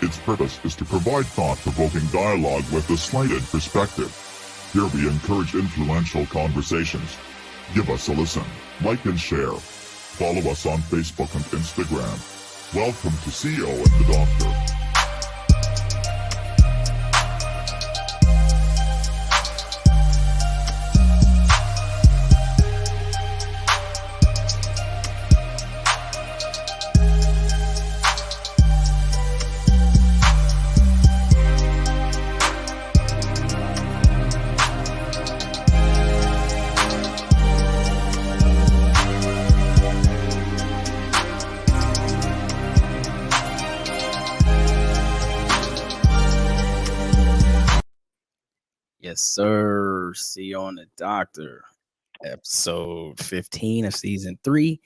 Its purpose is to provide thought-provoking dialogue with a slanted perspective. Here we encourage influential conversations. Give us a listen, like and share. Follow us on Facebook and Instagram. Welcome to CEO and the Doctor. Yes, sir. See you on the Doctor, episode 15 of season 3.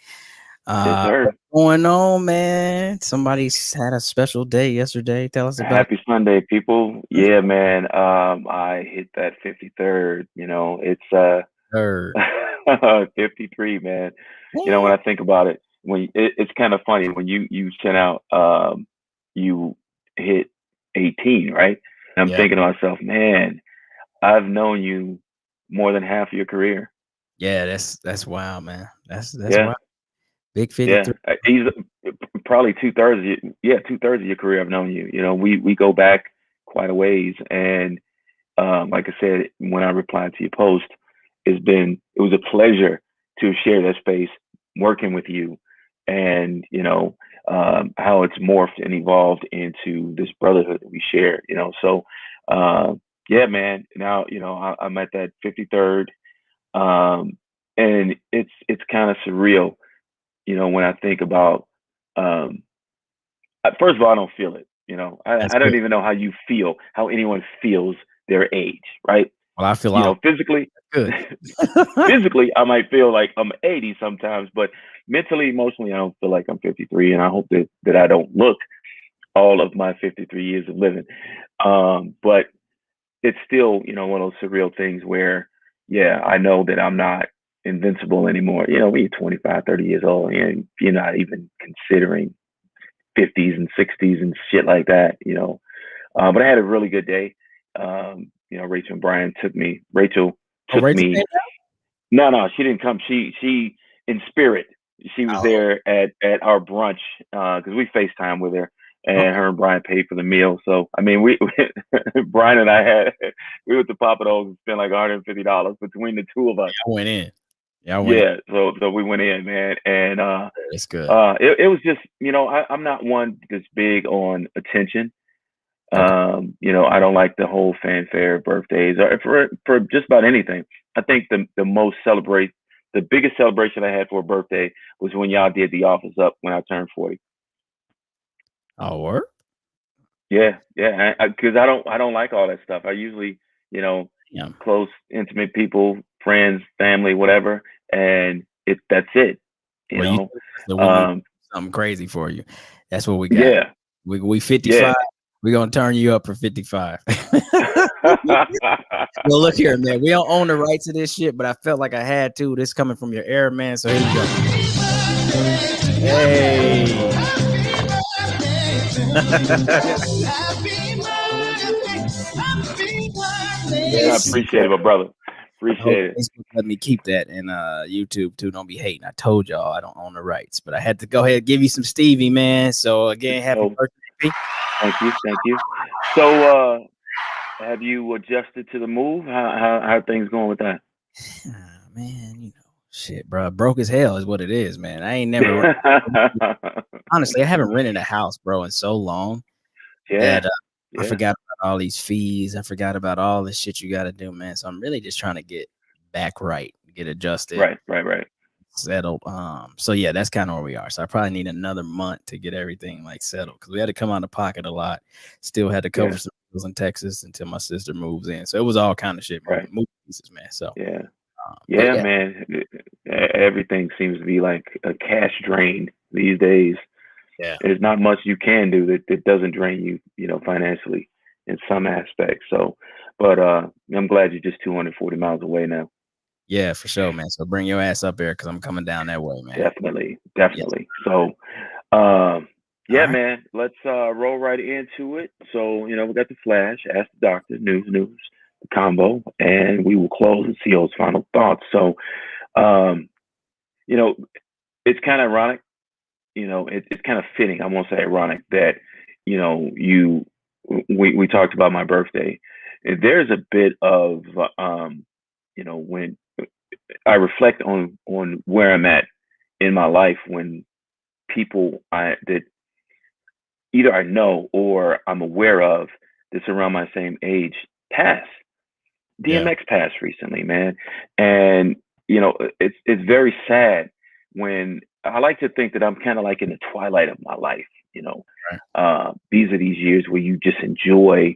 Yes, sir. What's going on, man? Somebody's had a special day yesterday. Tell us about Happy Sunday, people. Yeah, man. I hit that 53rd. You know, it's Third. 53, man. You know, when I think about it, it's kind of funny when you sent out you hit 18, right? And I'm thinking to myself, man, I've known you more than half of your career. Yeah, that's wild, man. That's wild. Big 53. Yeah, he's probably 2/3 of your, 2/3 of your career I've known you. You know, we go back quite a ways, and like I said, when I replied to your post, it was a pleasure to share that space working with you, and you know how it's morphed and evolved into this brotherhood that we share. You know, so yeah, man. Now you know I'm at that 53rd, and it's kind of surreal. You know, when I think about, first of all, I don't feel it. You know, I don't even know how anyone feels their age, right? Well, I feel physically, good. physically, I might feel like I'm 80 sometimes, but mentally, emotionally, I don't feel like I'm 53, and I hope that I don't look all of my 53 years of living. But it's still, you know, one of those surreal things where, yeah, I know that I'm not invincible anymore. You know, when you're 25, 30 years old and you're not even considering 50s and 60s and shit like that, you know. But I had a really good day. You know, Rachel and Brian took me. Rachel took me. No, she didn't come. She in spirit. She was there at our brunch because we FaceTime with her, and her and Brian paid for the meal. So I mean, we Brian and I we went to Papa Do's and spent like $150 between the two of us. I went in. So we went in, man, and it's good. It was just, you know, I'm not one that's big on attention. Okay. You know, I don't like the whole fanfare birthdays or for just about anything. I think the biggest celebration I had for a birthday was when y'all did the Office Up when I turned 40. Oh, work? Yeah, because I don't like all that stuff. I usually, you know, close, intimate people, friends, family, whatever, and that's it. You know, something crazy for you. That's what we got. Yeah, we 55. Yeah. We're gonna turn you up for 55. Well, look here, man. We don't own the rights to this shit, but I felt like I had to. This coming from your air, man. So here we go. Hey. I appreciate it, my brother. Appreciate it. Facebook let me keep that, and YouTube too. Don't be hating. I told y'all I don't own the rights, but I had to go ahead and give you some Stevie, man. So again, happy birthday. Thank you. So have you adjusted to the move? How are things going with that? Man, you know, shit, bro. Broke as hell is what it is, man. I ain't never honestly, I haven't rented a house, bro, in so long. Yeah. That, I forgot about all these fees. I forgot about all this shit you got to do, man. So I'm really just trying to get back right, get adjusted. Right. Settled. So yeah, that's kind of where we are. So I probably need another month to get everything like settled because we had to come out of pocket a lot. Still had to cover some bills in Texas until my sister moves in. So it was all kind of shit, moving pieces, man. So yeah, man. Everything seems to be like a cash drain these days. Yeah, there's not much you can do that doesn't drain you, you know, financially in some aspects. So, but I'm glad you're just 240 miles away now. Yeah, for sure, man. So bring your ass up there because I'm coming down that way, man. Definitely. Yeah. So, Yeah, right. man. Let's roll right into it. So, we got the flash, ask the doctor, news, the combo, and we will close and see those final thoughts. So, um, you know, it's kind of ironic, it's kind of fitting. I won't say ironic that, you we talked about my birthday. There's a bit of when I reflect on where I'm at in my life when people that either I know or I'm aware of that's around my same age pass. Yeah. DMX passed recently, man, and it's very sad when I like to think that I'm kind of like in the twilight of my life. Right. These are these years where you just enjoy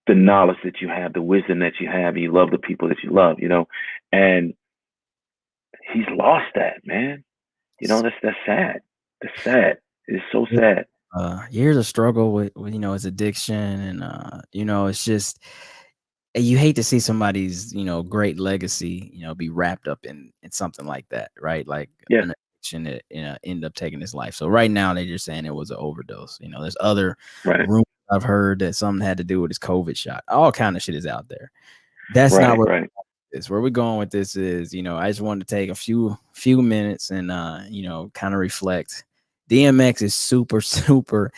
the knowledge that you have, the wisdom that you have, and you love the people that you love. And he's lost that, man. That's sad. That's sad. It's so sad. Years of struggle with his addiction, and it's just you hate to see somebody's great legacy be wrapped up in something like that, right? Like Yeah. an addiction that end up taking his life. So right now they're just saying it was an overdose. There's other Right. rumors I've heard that something had to do with his COVID shot. All kind of shit is out there. That's not Right. where Right. where we're going with this is, I just wanted to take a few minutes and kind of reflect. DMX is super super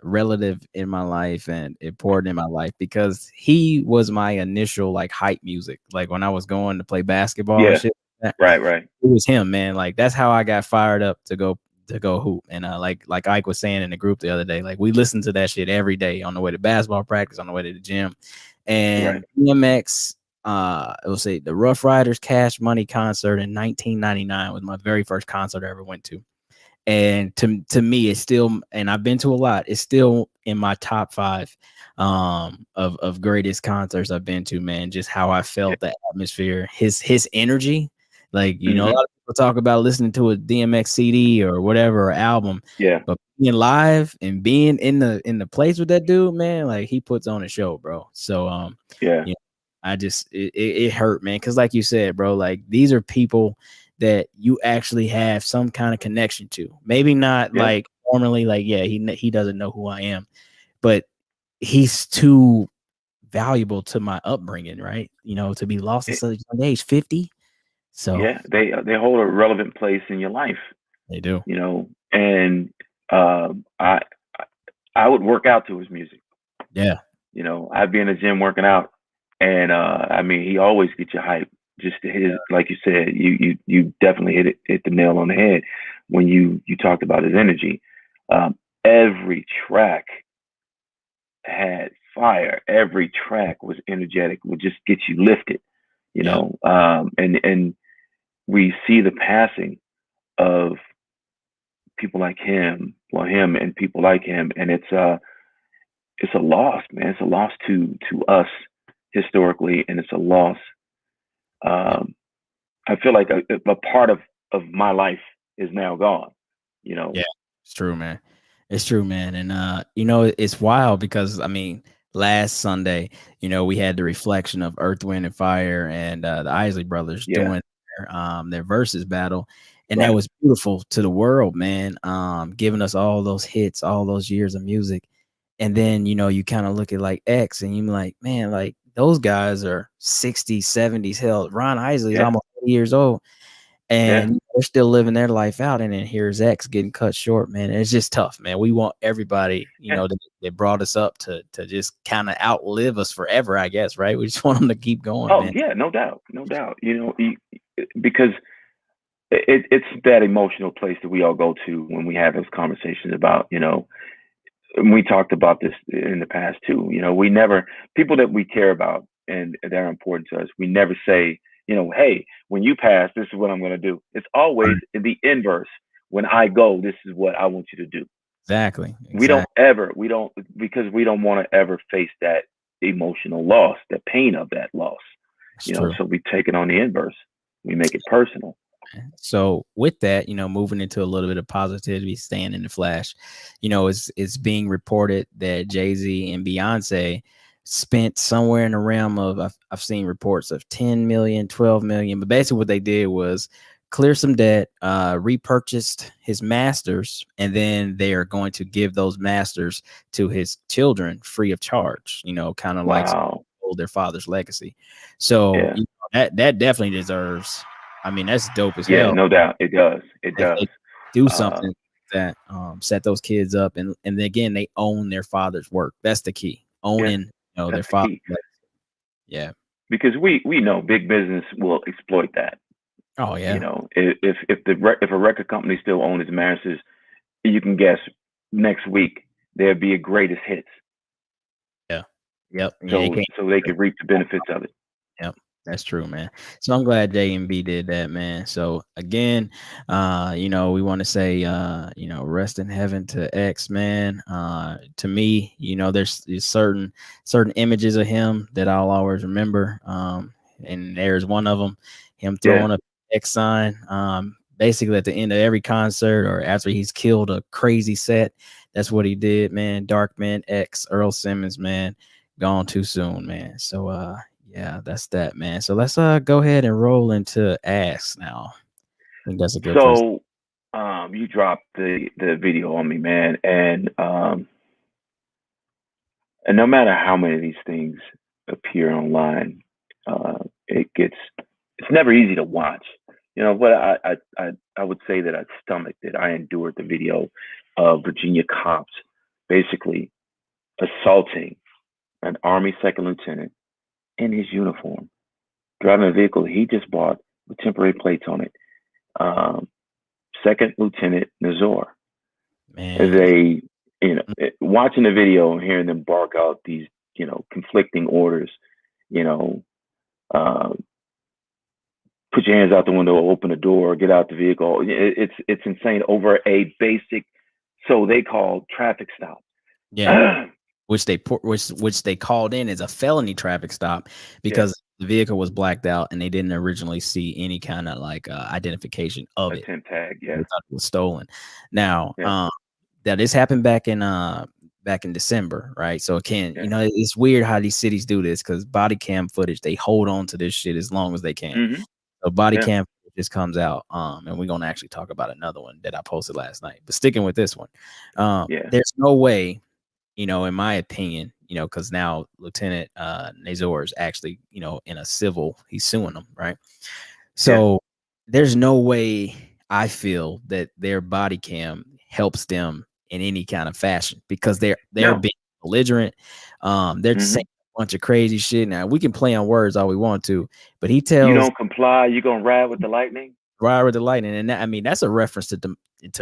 relative in my life and important in my life because he was my initial like hype music. Like when I was going to play basketball and Yeah. shit like that, Right. Right. it was him, man. Like that's how I got fired up to go hoop. And like Ike was saying in the group the other day, like we listened to that shit every day on the way to basketball practice, on the way to the gym. Right. And DMX, it was the Rough Riders Cash Money concert in 1999 was my very first concert I ever went to. And to me, it's still, and I've been to a lot, it's still in my top 5 of greatest concerts I've been to, man. Just how I Yeah. felt the atmosphere, his energy. Like, a Hmm. lot of people talk about listening to a DMX CD or whatever or album, Yeah. but being live and being in the place with that dude, man, like he puts on a show, bro. So Yeah. you know, I just it hurt, man, because like you said, bro, like these are people that you actually have some kind of connection to. Maybe not Yeah. like formally, like yeah, he doesn't know who I am, but he's too valuable to my upbringing, right? To be lost at It- such a young age, 50. So yeah. They hold a relevant place in your life. they do. And I I would work out to his music. Yeah. I'd be in the gym working out, and I mean, he always gets you hype. Just his, like you said, you definitely hit the nail on the head when you talked about his energy. Every track had fire. Every track was energetic. Would just get you lifted. Yeah. And we see the passing of people like him and people like him, and it's a loss, man. It's a loss to us historically, and it's a loss. Um, I feel like a part of my life is now gone. Yeah, it's true, man. It's true, man. And it's wild because I mean, last Sunday, we had the reflection of Earth, Wind, and Fire and the Isley Brothers Yeah, doing their versus battle. And that right. was beautiful to the world, man. Giving us all those hits, all those years of music. And then, you kind of look at like X and you're like, man, like those guys are 60s, 70s. Hell, Ron Isley is Yeah, almost 80 years old yeah. and they're still living their life out. And then here's X getting cut short, man. And it's just tough, man. We want everybody, Yeah. that brought us up to just kind of outlive us forever, I guess, right? We just want them to keep going, Oh man. yeah, no doubt, no doubt. Because it's that emotional place that we all go to when we have those conversations about, and we talked about this in the past too. We never, people that we care about and they're important to us, we never say, hey, when you pass, this is what I'm going to do. It's always in the inverse. When I go, this is what I want you to do. Exactly. Because we don't want to ever face that emotional loss, the pain of that loss. It's true. So we take it on the inverse. We make it personal. So with that, moving into a little bit of positivity, staying in the flash, it's being reported that Jay-Z and Beyonce spent somewhere in the realm of I've seen reports of 10 million, 12 million, but basically what they did was clear some debt, repurchased his masters, and then they are going to give those masters to his children free of charge. You know, kind of like hold their father's legacy. So you know, that definitely deserves. I mean, that's dope as hell. No doubt, it does. It If does. they do something that set those kids up, and again, they own their father's work. That's the key. Owning, you know, their father. Yeah. Because we know big business will exploit that. Oh yeah. You know, if a record company still owns its masters, you can guess next week there'd be a greatest hits. Yeah. Yep. So they could reap the benefits of it. Yep. That's true, man. So I'm glad J&B did that, man. So again, you know, we want to say, you know, rest in heaven to X, man. To me, you know, there's certain images of him that I'll always remember. And there's one of them, him throwing a X sign. Basically at the end of every concert or after he's killed a crazy set. That's what he did, man. Darkman X, Earl Simmons, man. Gone too soon, man. So yeah, that's that, man. So let's go ahead and roll into Ask now. I think that's a good place. So you dropped the video on me, man, and no matter how many of these things appear online, it's never easy to watch. You know, but I would say that I stomached it. I endured the video of Virginia cops basically assaulting an Army second lieutenant in his uniform, driving a vehicle he just bought with temporary plates on it. Second Lieutenant Nazor. Man. Watching the video and hearing them bark out these, you know, conflicting orders, you know, put your hands out the window, open the door, get out the vehicle. It's insane over a basic, so they call traffic stop. Yeah. which they called in as a felony traffic stop because the vehicle was blacked out and they didn't originally see any kind of like identification of it. Temp tag, They thought it was stolen. Now, that this happened back in December, right? So you know, it's weird how these cities do this because body cam footage, they hold on to this shit as long as they can. Mm-hmm. So body cam just comes out, and we're gonna actually talk about another one that I posted last night. But sticking with this one, there's no way. You know, in my opinion, you know, because now Lieutenant Nazor is actually, you know, in a civil, he's suing them, right? So there's no way I feel that their body cam helps them in any kind of fashion because they're being belligerent. They're just saying a bunch of crazy shit. Now we can play on words all we want to, but he tells you don't comply, you're gonna ride with the lightning. Ride with the Lightning, and that, I mean, that's a reference to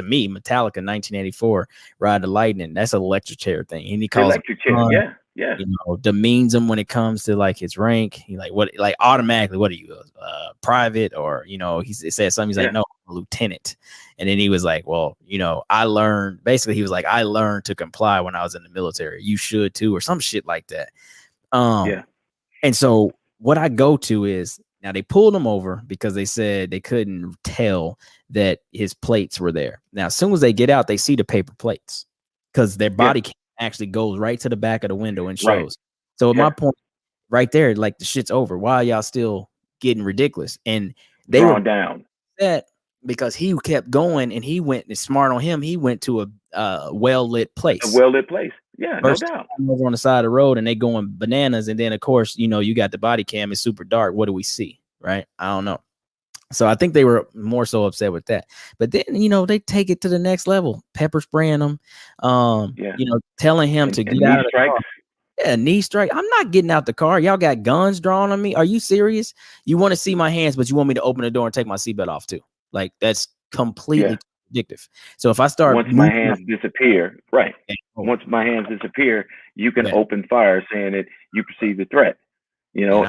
me, Metallica, 1984, Ride the Lightning. That's an electric chair thing, and he calls electric chair, you know, demeans him when it comes to like his rank. He like what, like automatically, what are you, private, or you know, he said something. He's like, no, I'm a lieutenant, and then he was like, well, you know, I learned. Basically, he was like, I learned to comply when I was in the military. You should too, or some shit like that. And so what I go to is. Now, they pulled him over because they said they couldn't tell that his plates were there. Now, as soon as they get out, they see the paper plates because their body cam actually goes right to the back of the window and shows. Right. So at my point right there, like the shit's over. Why are y'all still getting ridiculous? And they were down that because he kept going and he went, it's smart on him. He went to a well-lit place. A well-lit place. Yeah, no doubt. Over on the side of the road and they going bananas. And then, of course, you know, you got the body cam. It's super dark. What do we see? Right? I don't know. So I think they were more so upset with that. But then, you know, they take it to the next level. Pepper spraying him. You know, telling him to get out of the car. Yeah, knee strike. I'm not getting out the car. Y'all got guns drawn on me. Are you serious? You want to see my hands, but you want me to open the door and take my seatbelt off too. Like, that's completely addictive. So if I start once my hands disappear, once my hands disappear, you can open fire saying that you perceive the threat. You know,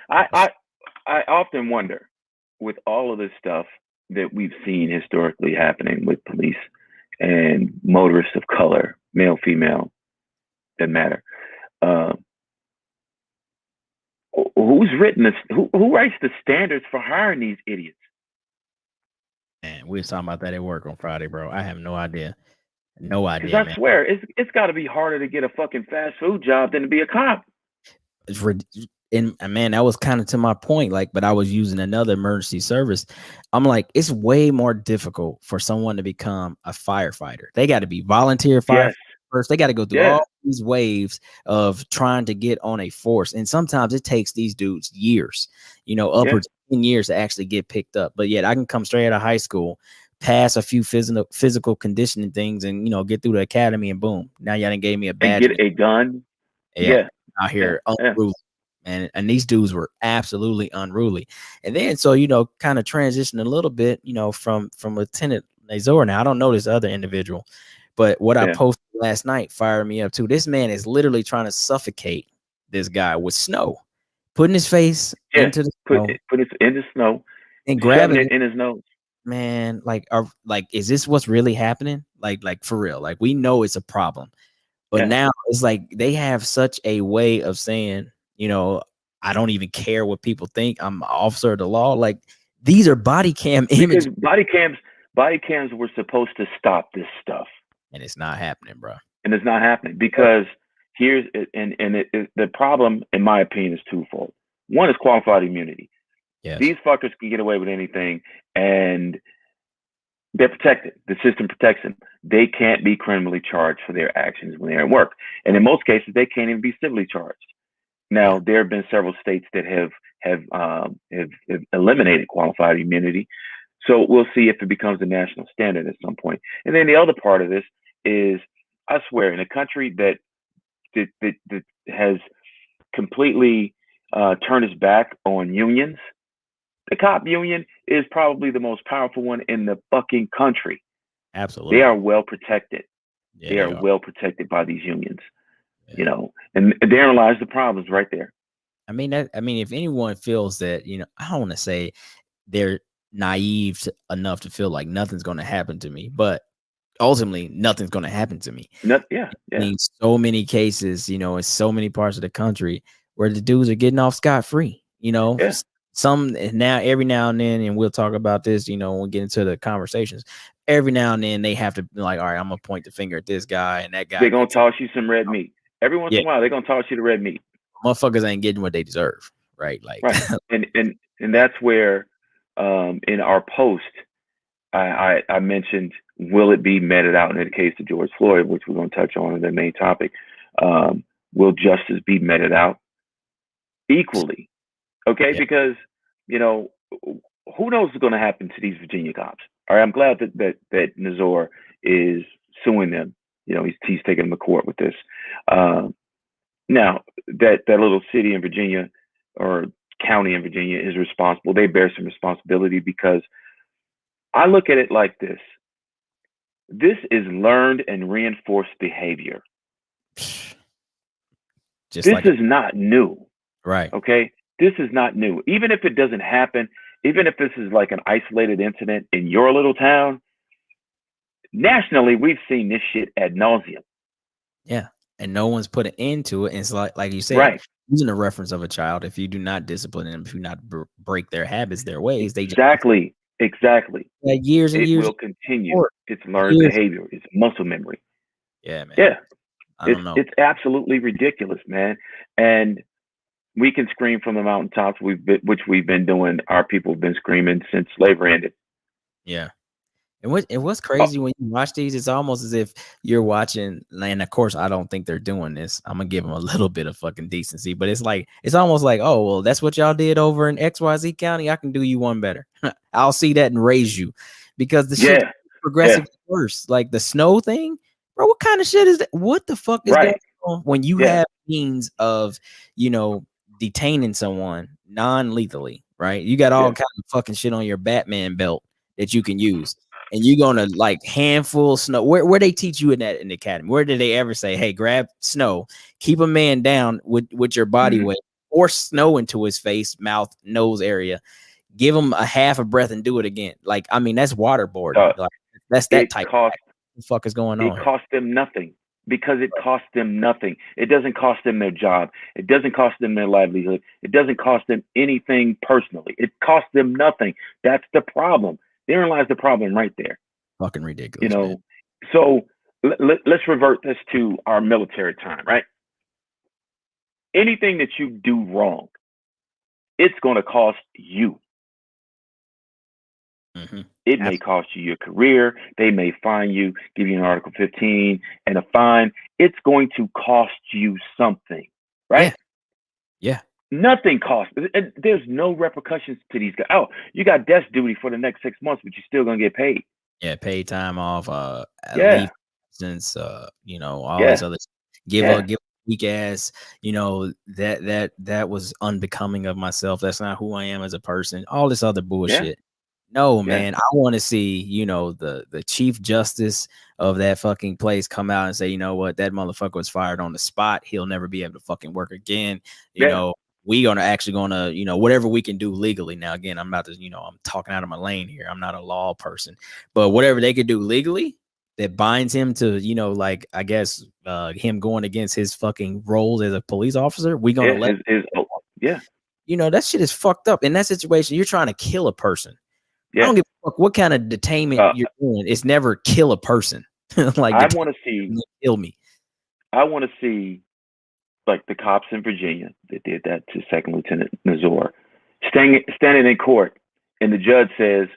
I often wonder with all of this stuff that we've seen historically happening with police and motorists of color, male, female, doesn't matter. Who's written this? Who writes the standards for hiring these idiots? Man, we were talking about that at work on Friday, bro. I have no idea. No idea. Because I swear, it's got to be harder to get a fucking fast food job than to be a cop. and man, that was kind of to my point. Like, but I was using another emergency service. I'm like, it's way more difficult for someone to become a firefighter. They got to be volunteer Yes. first. They got to go through Yeah. all these waves of trying to get on a force, and sometimes it takes these dudes years, upwards of 10 years to actually get picked up. But yet, I can come straight out of high school, pass a few physical conditioning things, and get through the academy, and boom, now y'all done gave me a badge. And get a gun. Yeah, out here Yeah. unruly. And these dudes were absolutely unruly. And then so kind of transition a little bit, from Lieutenant Nazor. Now I don't know this other individual, but what I posted last night fired me up too. This man is literally trying to suffocate this guy with snow, putting his face into the snow, put it in the snow, and grabbing it in his nose. Man, is this what's really happening? Like for real? Like, we know it's a problem. But now it's like they have such a way of saying, I don't even care what people think. I'm an officer of the law. Like, these are body cam images. Body cams were supposed to stop this stuff. And it's not happening, bro. And it's not happening because the problem, in my opinion, is twofold. One is qualified immunity. Yes. These fuckers can get away with anything, and they're protected. The system protects them. They can't be criminally charged for their actions when they're at work. And in most cases, they can't even be civilly charged. Now, there have been several states that have eliminated qualified immunity. So we'll see if it becomes a national standard at some point. And then the other part of this is, I swear, in a country that has completely turned its back on unions, the cop union is probably the most powerful one in the fucking country. Absolutely. They are well protected. Yeah, they are well protected by these unions, and therein lies the problems right there. I mean, if anyone feels that, I don't want to say they're naive enough to feel like nothing's going to happen to me, but ultimately nothing's going to happen to me. Yeah. I mean, so many cases, in so many parts of the country where the dudes are getting off scot-free, some now, every now and then, and we'll talk about this, when we get into the conversations, every now and then they have to be like, all right, I'm gonna point the finger at this guy and that guy. They're gonna toss you some red meat. Every once in a while, they're gonna toss you the red meat. Motherfuckers ain't getting what they deserve, right? Like, right. and that's where, in our post, I mentioned, will it be meted out in the case of George Floyd, which we're gonna touch on in the main topic. Will justice be meted out equally? Okay, because who knows what's going to happen to these Virginia cops? All right, I'm glad that Nazor is suing them. He's taking them to court with this. Now that little city in Virginia or county in Virginia is responsible. They bear some responsibility, because I look at it like this. This is learned and reinforced behavior. This is not new. Right. Okay. This is not new. Even if it doesn't happen, even if this is like an isolated incident in your little town, nationally, we've seen this shit ad nauseum. Yeah. And no one's put an end to it. And it's like you said, using the reference of a child, if you do not discipline them, if you not break their habits, their ways, they exactly. Years and years will continue. It's learned behavior. It's muscle memory. Yeah, man. Yeah. I don't know. It's absolutely ridiculous, man. And we can scream from the mountaintops, which we've been doing. Our people have been screaming since slavery ended. Yeah. And what's crazy when you watch these, it's almost as if you're watching, and of course, I don't think they're doing this. I'm gonna give them a little bit of fucking decency, but it's almost like, oh, well, that's what y'all did over in XYZ County. I can do you one better. I'll see that and raise you, because the shit progressive worse. Like the snow thing, bro. What kind of shit is that? What the fuck is going on when you have means of, detaining someone non-lethally, right? You got all kinds of fucking shit on your Batman belt that you can use, and you're gonna like handful of snow. Where they teach you in the academy? Where did they ever say, hey, grab snow, keep a man down with your body weight, or snow into his face, mouth, nose area, give him a half a breath and do it again? Like, I mean, that's waterboarding. Like, that's that type. What the fuck is going on? It cost them nothing. Because it costs them nothing. It doesn't cost them their job. It doesn't cost them their livelihood. It doesn't cost them anything personally. It costs them nothing. That's the problem. Therein lies the problem right there. Fucking ridiculous. Man. So let's revert this to our military time, right? Anything that you do wrong, it's going to cost you. Mm-hmm. It may cost you your career. They may fine you, give you an Article 15 and a fine. It's going to cost you something, right? Yeah. Nothing costs. There's no repercussions to these guys. Oh, you got desk duty for the next 6 months, but you're still gonna get paid. Yeah, paid time off, Yeah. leave since you know, all Yeah. this other give a weak ass, you know, that was unbecoming of myself. That's not who I am as a person. All this other bullshit. No, man, I want to see, you know, the chief justice of that fucking place come out and say, you know what, that motherfucker was fired on the spot. He'll never be able to fucking work again. You know, we actually gonna, you know, whatever we can do legally. Now, again, I'm about to, you know, I'm talking out of my lane here. I'm not a law person, but whatever they could do legally that binds him to, you know, like, I guess him going against his fucking roles as a police officer, we gonna let you know, that shit is fucked up. In that situation, you're trying to kill a person. I don't give a fuck what kind of detainment you're doing. It's never kill a person. Like, I want to see kill me. I want to see, like, the cops in Virginia that did that to Second Lieutenant Nazor, standing in court, and the judge says,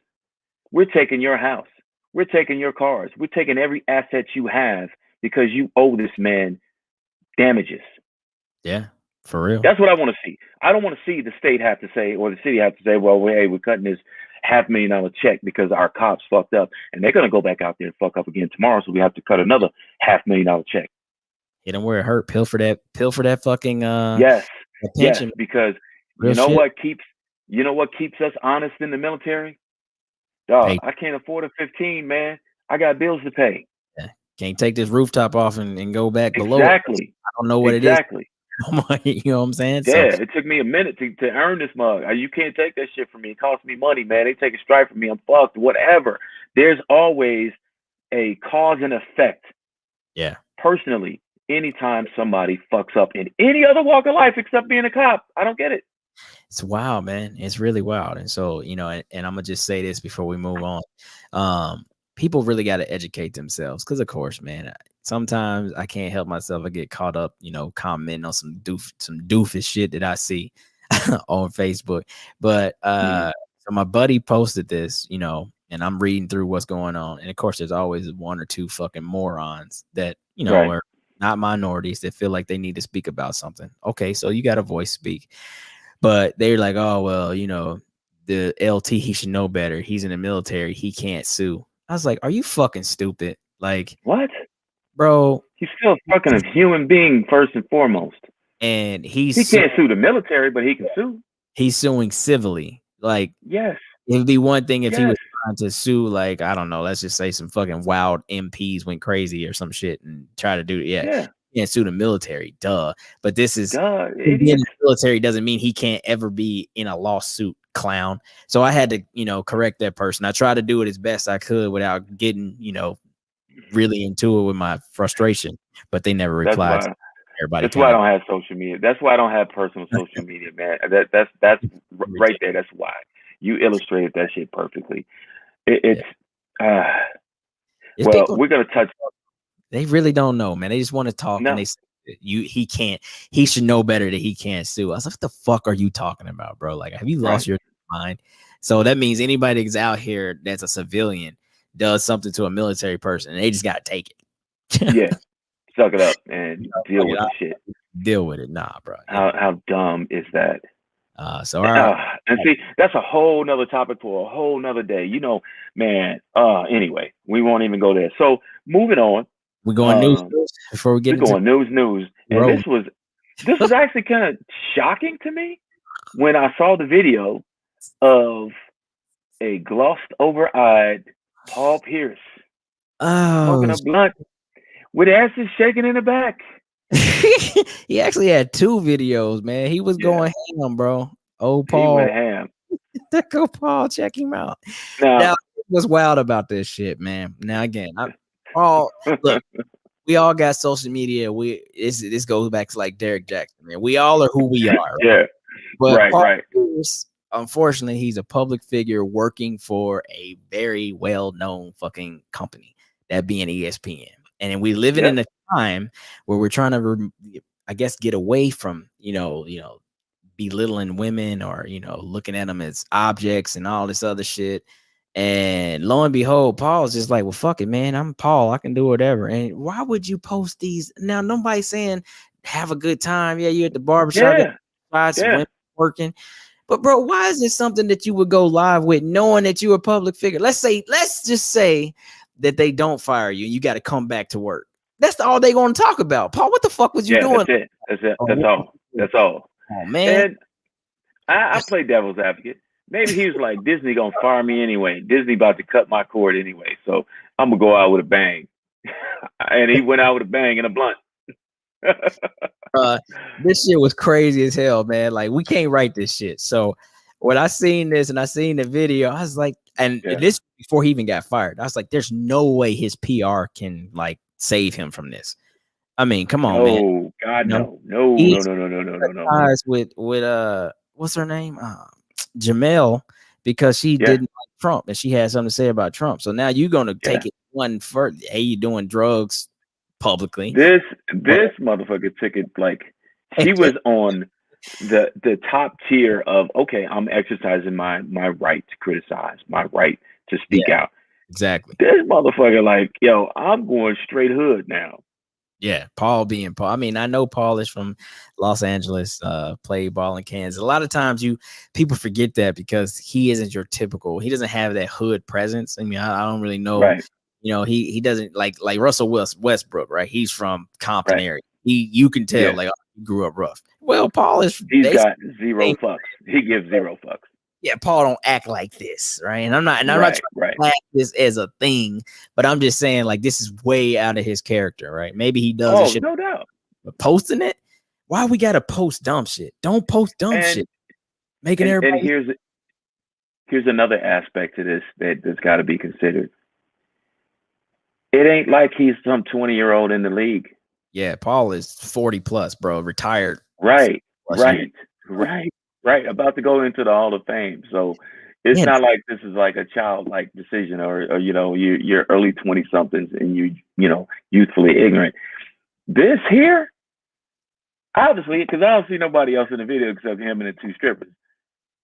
"We're taking your house, we're taking your cars, we're taking every asset you have because you owe this man damages." Yeah, for real. That's what I want to see. I don't want to see the state have to say, or the city have to say, well, hey, we're cutting this $500,000 check because our cops fucked up, and they're going to go back out there and fuck up again tomorrow, so we have to cut another $500,000 check. Hit them where it hurt. Pill for that fucking yes, attention. because real you know shit. what keeps us honest in the military? Dog, I can't afford a 15, man. I got bills to pay. Yeah. Can't take this rooftop off and go back below. Exactly. I don't know what it is. You know what I'm saying? Yeah, it took me a minute to earn this mug. You can't take that shit from me. It costs me money, man. They take a strike from me. I'm fucked. Whatever. There's always a cause and effect. Yeah. Personally, anytime somebody fucks up in any other walk of life except being a cop, I don't get it. It's wild, man. It's really wild. And so, you know, and I'm gonna just say this before we move on. People really got to educate themselves, because of course, man, sometimes I can't help myself. I get caught up, you know, commenting on some doofus shit that I see on Facebook. But so my buddy posted this, you know, and I'm reading through what's going on. And of course, there's always one or two fucking morons that, you know, are not minorities that feel like they need to speak about something. Okay, so you got a voice, speak. But they're like, oh, well, you know, the LT, he should know better. He's in the military. He can't sue. I was like, are you fucking stupid? Like, what? Bro. He's still fucking a human being first and foremost. And he can't sue the military, but he can sue. He's suing civilly. Like, yes. It would be one thing if he was trying to sue, like, I don't know, let's just say some fucking wild MPs went crazy or some shit and try to do it. Yeah. He can't sue the military, duh. But this is being in the military doesn't mean he can't ever be in a lawsuit, clown. So I had to, you know, correct that person. I tried to do it as best I could without getting, you know, really into it with my frustration, but they never replied. That's why I don't have social media. That's why I don't have personal social media, man. That's right there. That's why. You illustrated that shit perfectly. We're gonna touch. They really don't know, man. They just want to talk, and they say he should know better that he can't sue. I was like, what the fuck are you talking about, bro? Like, have you lost your mind? So that means anybody that's out here that's a civilian does something to a military person, and they just gotta take it. Suck it up and deal with the shit. Deal with it, nah, bro. How dumb is that? And see, that's a whole nother topic for a whole nother day. You know, man. Anyway, we won't even go there. So moving on. We're going news before we get into news. And this was actually kind of shocking to me when I saw the video of a glossed over-eyed Paul Pierce smoking a blunt with asses shaking in the back. He actually had 2 videos, man. He was going ham, bro. Oh, Paul. He went ham. Go, Paul. Check him out. Now, what's wild about this shit, man? Now, again, Paul, look, we all got social media. This goes back to like Derek Jackson, man. We all are who we are. Right? But Paul Pierce, unfortunately, he's a public figure working for a very well-known fucking company, that being ESPN. And we living in a time where we're trying to, I guess, get away from, you know, belittling women or, looking at them as objects and all this other shit. And lo and behold, Paul's just like, well, fuck it, man. I'm Paul. I can do whatever. And why would you post these? Now, nobody's saying have a good time. Yeah, you're at the barbershop, women working. But bro, why is this something that you would go live with knowing that you're a public figure? Let's just say that they don't fire you and you got to come back to work. That's all they going to talk about. Paul, what the fuck was you doing? That's it. That's all. Oh, man. And I play devil's advocate. Maybe he was like, Disney going to fire me anyway. Disney about to cut my cord anyway. So I'm going to go out with a bang. And he went out with a bang and a blunt. This shit was crazy as hell, man. Like, we can't write this shit. So when I seen this and I seen the video, I was like, and this before he even got fired, I was like, there's no way his PR can like save him from this. I mean, come on, man. Oh God, no. With what's her name? Jamel, because she didn't like Trump and she had something to say about Trump. So now you're gonna take it one further. Hey, you doing drugs publicly? This motherfucker took it like he was on the top tier of, okay, I'm exercising my right to criticize, my right to speak out. Exactly. This motherfucker like, yo, I'm going straight hood now. Yeah, Paul being Paul. I mean, I know Paul is from Los Angeles, played ball in Kansas. A lot of times people forget that because he isn't your typical. He doesn't have that hood presence. I mean, I don't really know. Right. He doesn't like Russell Westbrook, right? He's from Compton area. You can tell like he grew up rough. Well, Paul is. He's got zero fucks. He gives zero fucks. Yeah, Paul don't act like this, right? And I'm not trying to act this as a thing, but I'm just saying like this is way out of his character, right? Maybe he does. No doubt. But posting it, why we gotta post dumb shit? Don't post dumb shit. Making everybody. And here's another aspect to this that's got to be considered. It ain't like he's some 20-year-old in the league. Yeah, Paul is 40 plus, bro, retired. Right. About to go into the Hall of Fame. So it's not like this is like a childlike decision or you're early 20 somethings and you youthfully ignorant. This here, obviously, because I don't see nobody else in the video except him and the two strippers.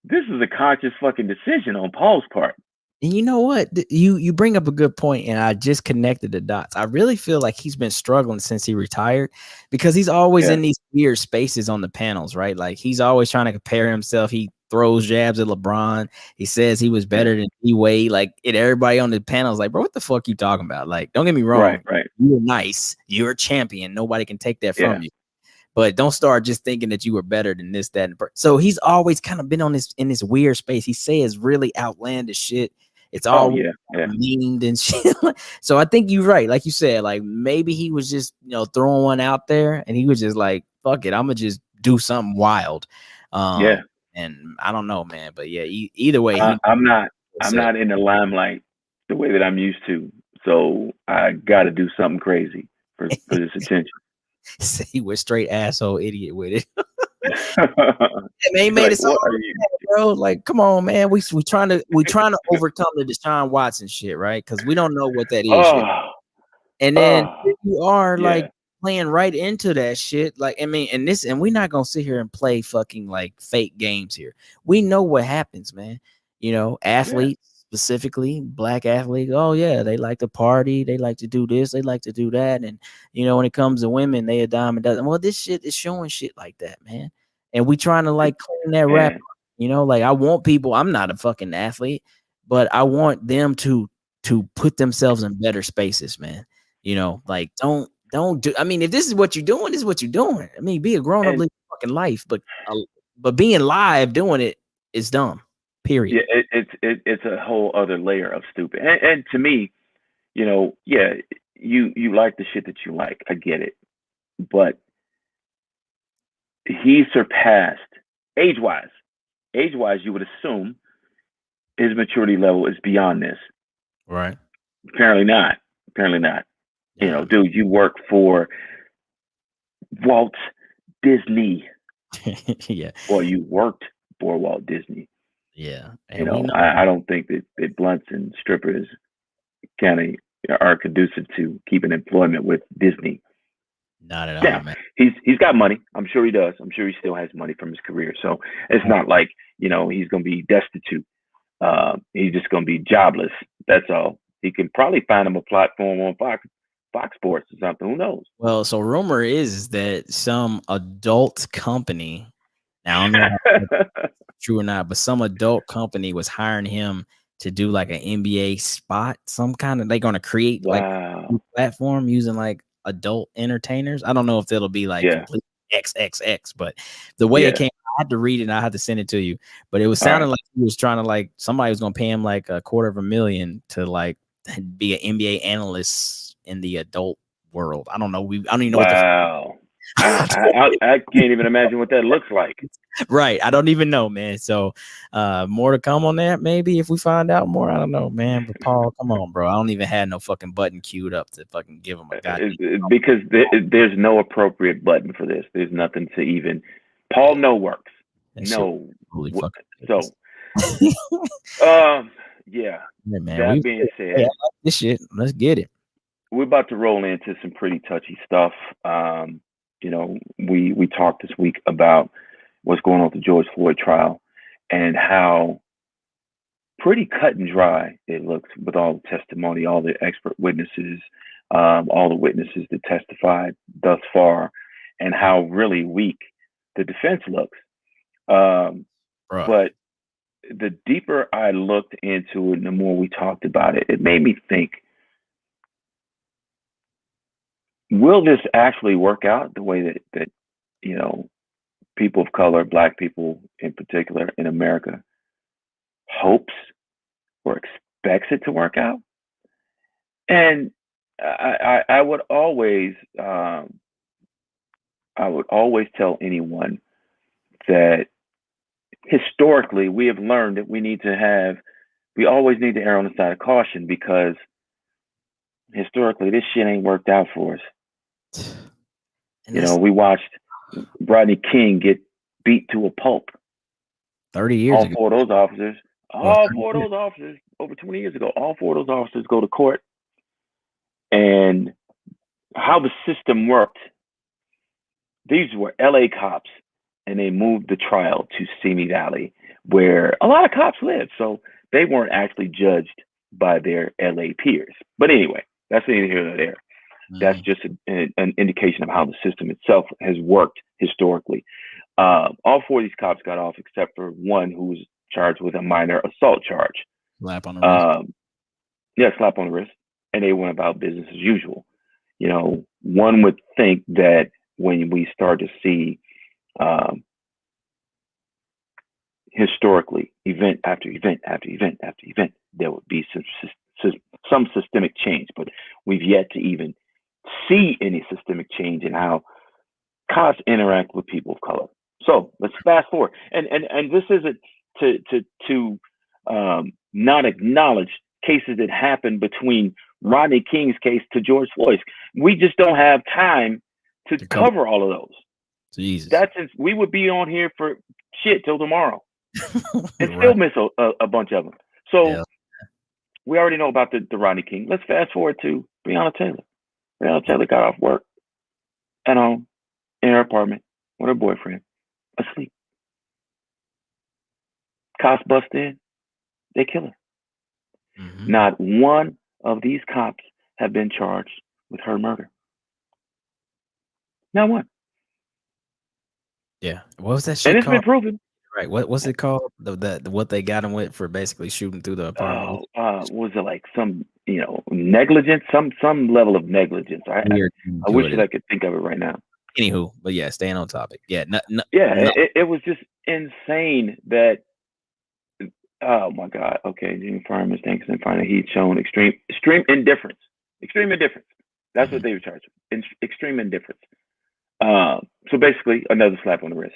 This is a conscious fucking decision on Paul's part. And you know what? You bring up a good point, and I just connected the dots. I really feel like he's been struggling since he retired because he's always in these weird spaces on the panels, right? Like he's always trying to compare himself. He throws jabs at LeBron. He says he was better than D-Wade. Like, everybody on the panel is like, bro, what the fuck you talking about? Like, don't get me wrong. Right. You're nice. You're a champion. Nobody can take that from you. But don't start just thinking that you were better than this, that, and so he's always kind of been in this weird space. He says really outlandish shit. It's all memed and shit. So I think you're right. Like you said, like maybe he was just, throwing one out there and he was just like, fuck it, I'm gonna just do something wild. And I don't know, man. But yeah, either way, I'm not in the limelight the way that I'm used to. So I gotta do something crazy for this attention. He was straight asshole idiot with it. He made it so bro. Like, come on, man. We trying to overcome the Deshaun Watson shit, right? Because we don't know what that is. And then you are like playing right into that shit. Like, I mean, and we're not gonna sit here and play fucking like fake games here. We know what happens, man. Athletes. Specifically black athletes, oh yeah, they like to party, they like to do this, they like to do that, and when it comes to women, they a dime a dozen. Well, this shit is showing shit like that, man, and we trying to like clean that rap. Like I want people. I'm not a fucking athlete, but I want them to put themselves in better spaces, man. Like don't do. I mean, if this is what you're doing, this is what you're doing. I mean, be a grown up, live your fucking life, but being live doing it is dumb. Period. Yeah, it's a whole other layer of stupid. And to me, you like the shit that you like. I get it. But he surpassed age-wise, you would assume his maturity level is beyond this. Right. Apparently not. Yeah. Dude, you work for Walt Disney. Yeah. Well, you worked for Walt Disney. Yeah. And I don't think that blunts and strippers kind of are conducive to keeping employment with Disney. Not at all, Now, man. he's got money. I'm sure he does. I'm sure he still has money from his career. So it's not like, he's going to be destitute. He's just going to be jobless. That's all. He can probably find him a platform on Fox Sports or something. Who knows? Well, so rumor is that some adult company, now I don't know if it's true or not, but some adult company was hiring him to do like an NBA spot, some kind of, they're going to create like a platform using like adult entertainers. I don't know if it'll be like complete XXX, but the way it came, I had to read it and I had to send it to you, but it was sounding like he was trying to, like, somebody was going to pay him like $250,000 to like be an NBA analyst in the adult world. I don't know. I don't even know what the I can't even imagine what that looks like. Right. I don't even know, man. So more to come on that, maybe, if we find out more. I don't know, man. But Paul, come on, bro. I don't even have no fucking button queued up to fucking give him a goddamn. Because there's no appropriate button for this. There's nothing to even. Paul no works. No. Holy fuck. So yeah. Man, that being said, like this shit. Let's get it. We're about to roll into some pretty touchy stuff. We talked this week about what's going on with the George Floyd trial and how pretty cut and dry it looks with all the testimony, all the expert witnesses, all the witnesses that testified thus far, and how really weak the defense looks. But the deeper I looked into it and the more we talked about it, it made me think, will this actually work out the way that people of color, Black people in particular in America, hopes or expects it to work out? And I would always tell anyone that historically we have learned that we always need to err on the side of caution, because historically this shit ain't worked out for us. We watched Rodney King get beat to a pulp 30 years ago. All four of those officers, over 20 years ago, all four of those officers go to court. And how the system worked, these were LA cops, and they moved the trial to Simi Valley, where a lot of cops live. So they weren't actually judged by their LA peers. But anyway, that's neither here nor there. That's just an indication of how the system itself has worked historically. All four of these cops got off except for one who was charged with a minor assault charge. Slap on the wrist. Slap on the wrist. And they went about business as usual. One would think that when we start to see historically, event after event after event after event, there would be some systemic change. But we've yet to even see any systemic change in how cops interact with people of color. So let's fast forward. And this isn't to not acknowledge cases that happened between Rodney King's case to George Floyd's. We just don't have time to cover all of those. Jesus. We would be on here for shit till tomorrow and still miss a bunch of them. So we already know about the Rodney King. Let's fast forward to Breonna Taylor. Breonna Taylor got off work at home in her apartment with her boyfriend, asleep. Cops bust in, they kill her. Not one of these cops have been charged with her murder. Not one. Yeah. What was that shit and it's called? been proven. Right. What's it called? The what they got him with for basically shooting through the apartment? Was it like some negligence, some level of negligence? I wish that I could think of it right now. Anywho, but yeah, staying on topic. Yeah, it was just insane that. Oh my God. Okay, Jimmy Fireman thanks and finding he'd shown extreme indifference. Extreme indifference. That's what they were charged with. Extreme indifference. So basically, another slap on the wrist.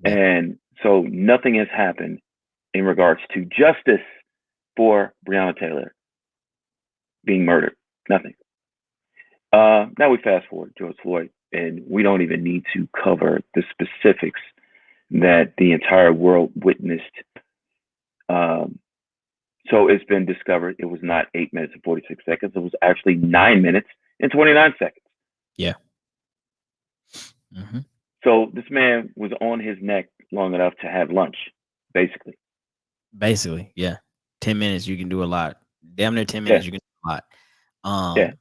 And so nothing has happened in regards to justice for Breonna Taylor being murdered. Nothing. Now we fast forward George Floyd, and we don't even need to cover the specifics that the entire world witnessed. So it's been discovered it was not 8 minutes and 46 seconds. It was actually 9 minutes and 29 seconds. Yeah. Hmm. So this man was on his neck long enough to have lunch, basically. Basically, yeah. 10 minutes, you can do a lot. Damn near 10 minutes, Yeah, you can do a lot. yeah.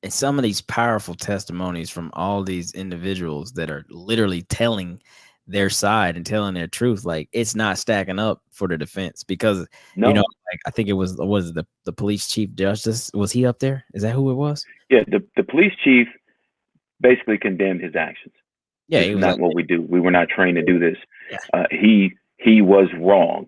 And some of these powerful testimonies from all these individuals that are literally telling their side and telling their truth, like it's not stacking up for the defense because No. like I think it was the police chief justice, was he up there? Is that who it was? Yeah, the police chief basically condemned his actions. Yeah, This he is was like, not what we do. We were not trained to do this. yeah, He was wrong.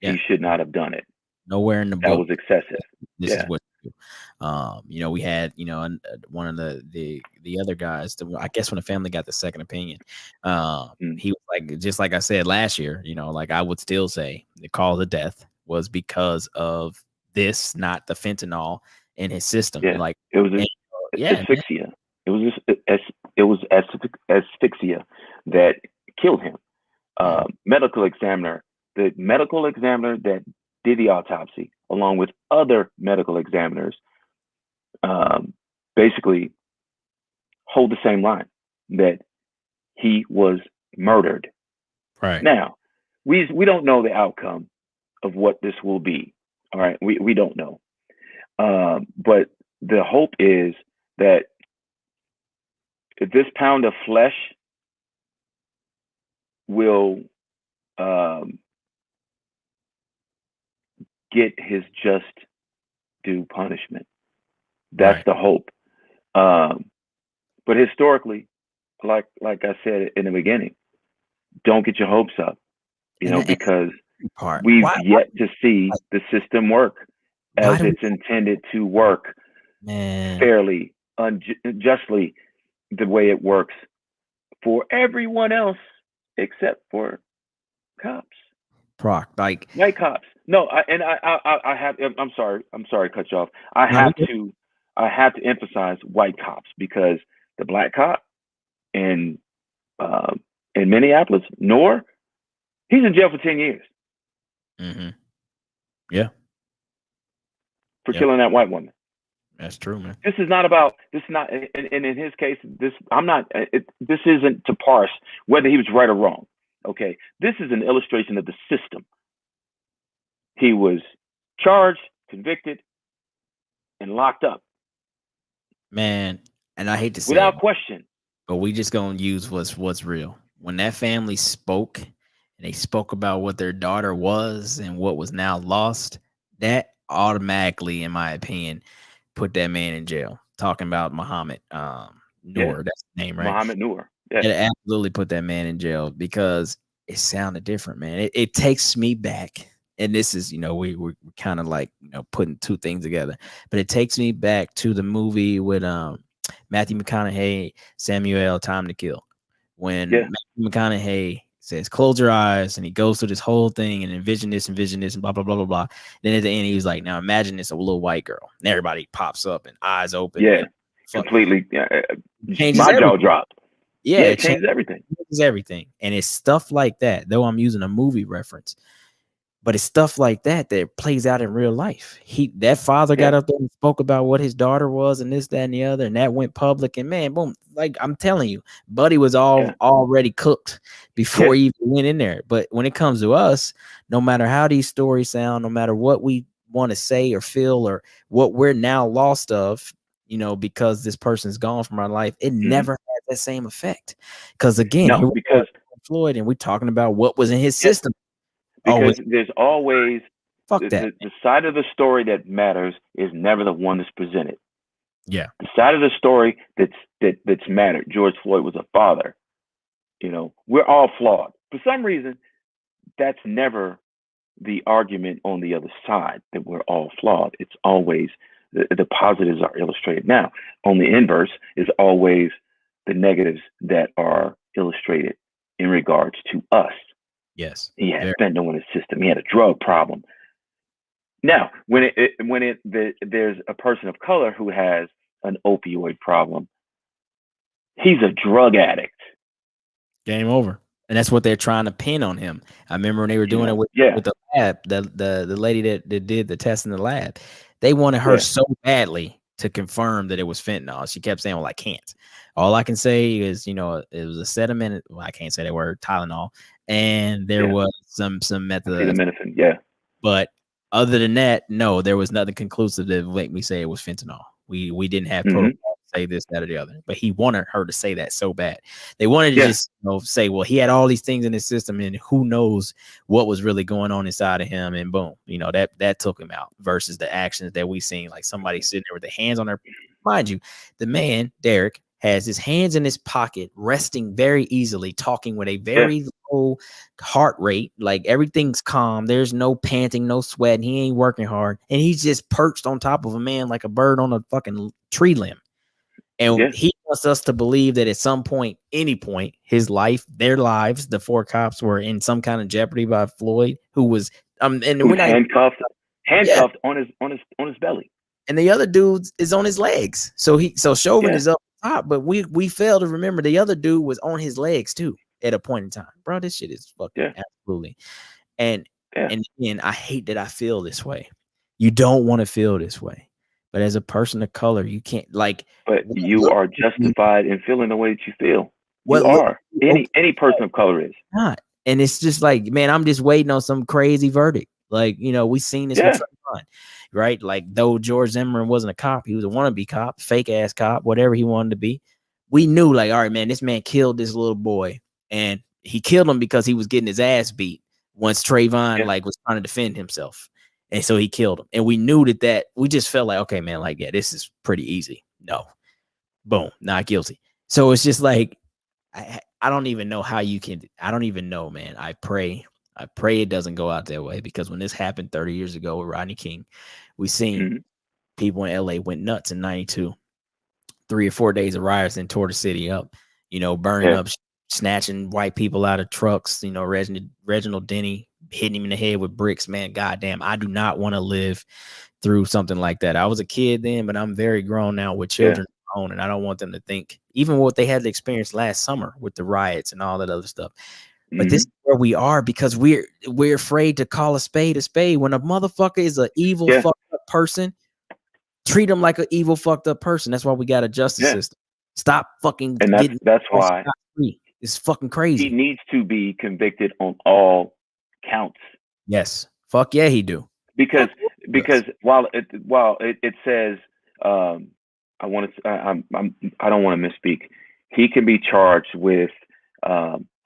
yeah, He should not have done it. nowhere in the That book. was excessive. This is Yeah. what you do. We had, one of the other guys, I guess when the family got the second opinion, Mm. he was like, just like I said last year, like I would still say the cause of death was because of this, not the fentanyl in his system. Yeah. Like, It was and, yeah, man, asphyxia. It was asphyxia that killed him. mm, Medical examiner, the medical examiner that did the autopsy, along with other medical examiners, basically hold the same line that he was murdered. right, Now, we don't know the outcome of what this will be. All right, we don't know. But the hope is that if this pound of flesh will get his just due punishment. That's right. the hope. But historically, like I said in the beginning, don't get your hopes up, And the because part, we've yet to see the system work why as do we, it's intended to work man, fairly, unjustly, the way it works for everyone else except for cops, Proc, like, white cops. No, I have. I'm sorry. To cut you off. I no, have to. I have to emphasize white cops because the black cop in uh, in Minneapolis, Noor, he's in jail for 10 years mm-hmm. Yeah, for yep, killing that white woman. that's true, man. This is not about. This is not. And in his case, this I'm not. This isn't to parse whether he was right or wrong. Okay, this is an illustration of the system. He was charged, convicted, and locked up Man, and I hate to say it, without question. but we just gonna use what's real. When that family spoke and they spoke about what their daughter was and what was now lost, that automatically, in my opinion, put that man in jail. Talking about Muhammad Yeah, Noor, that's the name, right? Mohammed Noor. Yes. It absolutely put that man in jail because it sounded different, man. It takes me back, and this is, we're kind of like, putting two things together, but it takes me back to the movie with Matthew McConaughey, Samuel, Time to Kill, when Yeah. Matthew McConaughey says, "Close your eyes," and he goes through this whole thing and envision this, and blah blah blah blah blah. Then at the end, he was like, "Now imagine it's a little white girl," and everybody pops up and eyes open. Yeah. And Completely. changes My jaw everything. dropped. Yeah, Yeah, it it changes everything. changes everything. And it's stuff like that, though I'm using a movie reference, but it's stuff like that that plays out in real life. That father got Yeah. up there and spoke about what his daughter was and this, that, and the other, and that went public. And man, boom, like I'm telling you, Buddy was Yeah. already cooked before Yeah. he even went in there. But when it comes to us, no matter how these stories sound, no matter what we want to say or feel or what we're now lost of, because this person's gone from our life, it never has that same effect. Because again, here No, we are, because Floyd, and we're talking about what was in his yeah, system. because there's always Fuck that. the side of the story that matters is never the one that's presented. Yeah. The side of the story that's mattered. George Floyd was a father. We're all flawed. For some reason, that's never the argument on the other side, that we're all flawed. It's always the positives are illustrated. Now, on the inverse is always the negatives that are illustrated in regards to us. Yes. He had fentanyl in his system. He had a drug problem. Now, there's a person of color who has an opioid problem, he's a drug addict. Game over. And that's what they're trying to pin on him. I remember when they were doing it with the lab, the lady that did the test in the lab. They wanted her so badly to confirm that it was fentanyl. She kept saying, well, I can't. All I can say is, it was a sediment. Well, I can't say that word, Tylenol. And there was some acetaminophen, yeah. But other than that, no, there was nothing conclusive that make me say it was fentanyl. We didn't have protocol to say this, that, or the other. But he wanted her to say that so bad. They wanted to just say, well, he had all these things in his system, and who knows what was really going on inside of him. And boom, that took him out. Versus the actions that we seen, like somebody sitting there with their hands on their. Mind you, the man Derek has his hands in his pocket, resting very easily, talking with a very low heart rate, like everything's calm. There's no panting, no sweat, and he ain't working hard. And he's just perched on top of a man like a bird on a fucking tree limb. And he wants us to believe that at some point, any point, his life, their lives, the 4 cops were in some kind of jeopardy by Floyd, who was and we're not handcuffed on his belly. And the other dude is on his legs. So Chauvin is up top, but we fail to remember the other dude was on his legs too at a point in time. Bro, this shit is fucking absolutely. And again, I hate that I feel this way. You don't want to feel this way. But as a person of color, you can't but you are justified in feeling the way that you feel. You are. Any person of color is not. And it's just like, man, I'm just waiting on some crazy verdict. Like, we seen this with Trayvon, right? Like, though George Zimmerman wasn't a cop, he was a wannabe cop, fake ass cop, whatever he wanted to be. We knew, like, all right, man, this man killed this little boy, and he killed him because he was getting his ass beat once Trayvon was trying to defend himself, and so he killed him. And we knew that we just felt like, okay, man, like, this is pretty easy. No, boom, not guilty. So it's just like, I don't even know how you can. I don't even know, man. I pray it doesn't go out that way, because when this happened 30 years ago with Rodney King, we seen people in LA went nuts in 92. 3 or 4 days of riots and tore the city up, burning up, snatching white people out of trucks, Reginald Denny hitting him in the head with bricks. Man, goddamn, I do not want to live through something like that. I was a kid then, but I'm very grown now with children of my own, and I don't want them to think even what they had to experience last summer with the riots and all that other stuff. But this is where we are, because we're afraid to call a spade a spade. When a motherfucker is an evil fucked up person, treat him like an evil fucked up person. That's why we got a justice system. Stop fucking that's why it's fucking crazy. He needs to be convicted on all counts. Yes. Fuck yeah, he do. Because while it says I don't want to misspeak. He can be charged with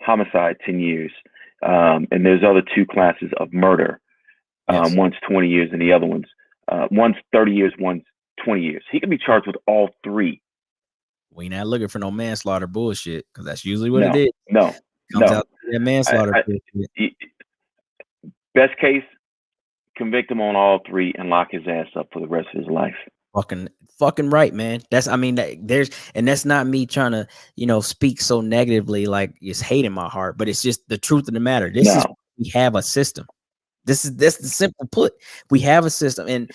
homicide 10 years. And there's other 2 classes of murder. One's 20 years and the other one's 30 years, one's 20 years. He can be charged with all 3. We not looking for no manslaughter bullshit, because that's usually what it is. No. Out that manslaughter bullshit. Best case, convict him on all 3 and lock his ass up for the rest of his life. Fucking right, man. That's that's not me trying to, speak so negatively, like it's hate in my heart, but it's just the truth of the matter. We have a system. That's the simple put. We have a system, and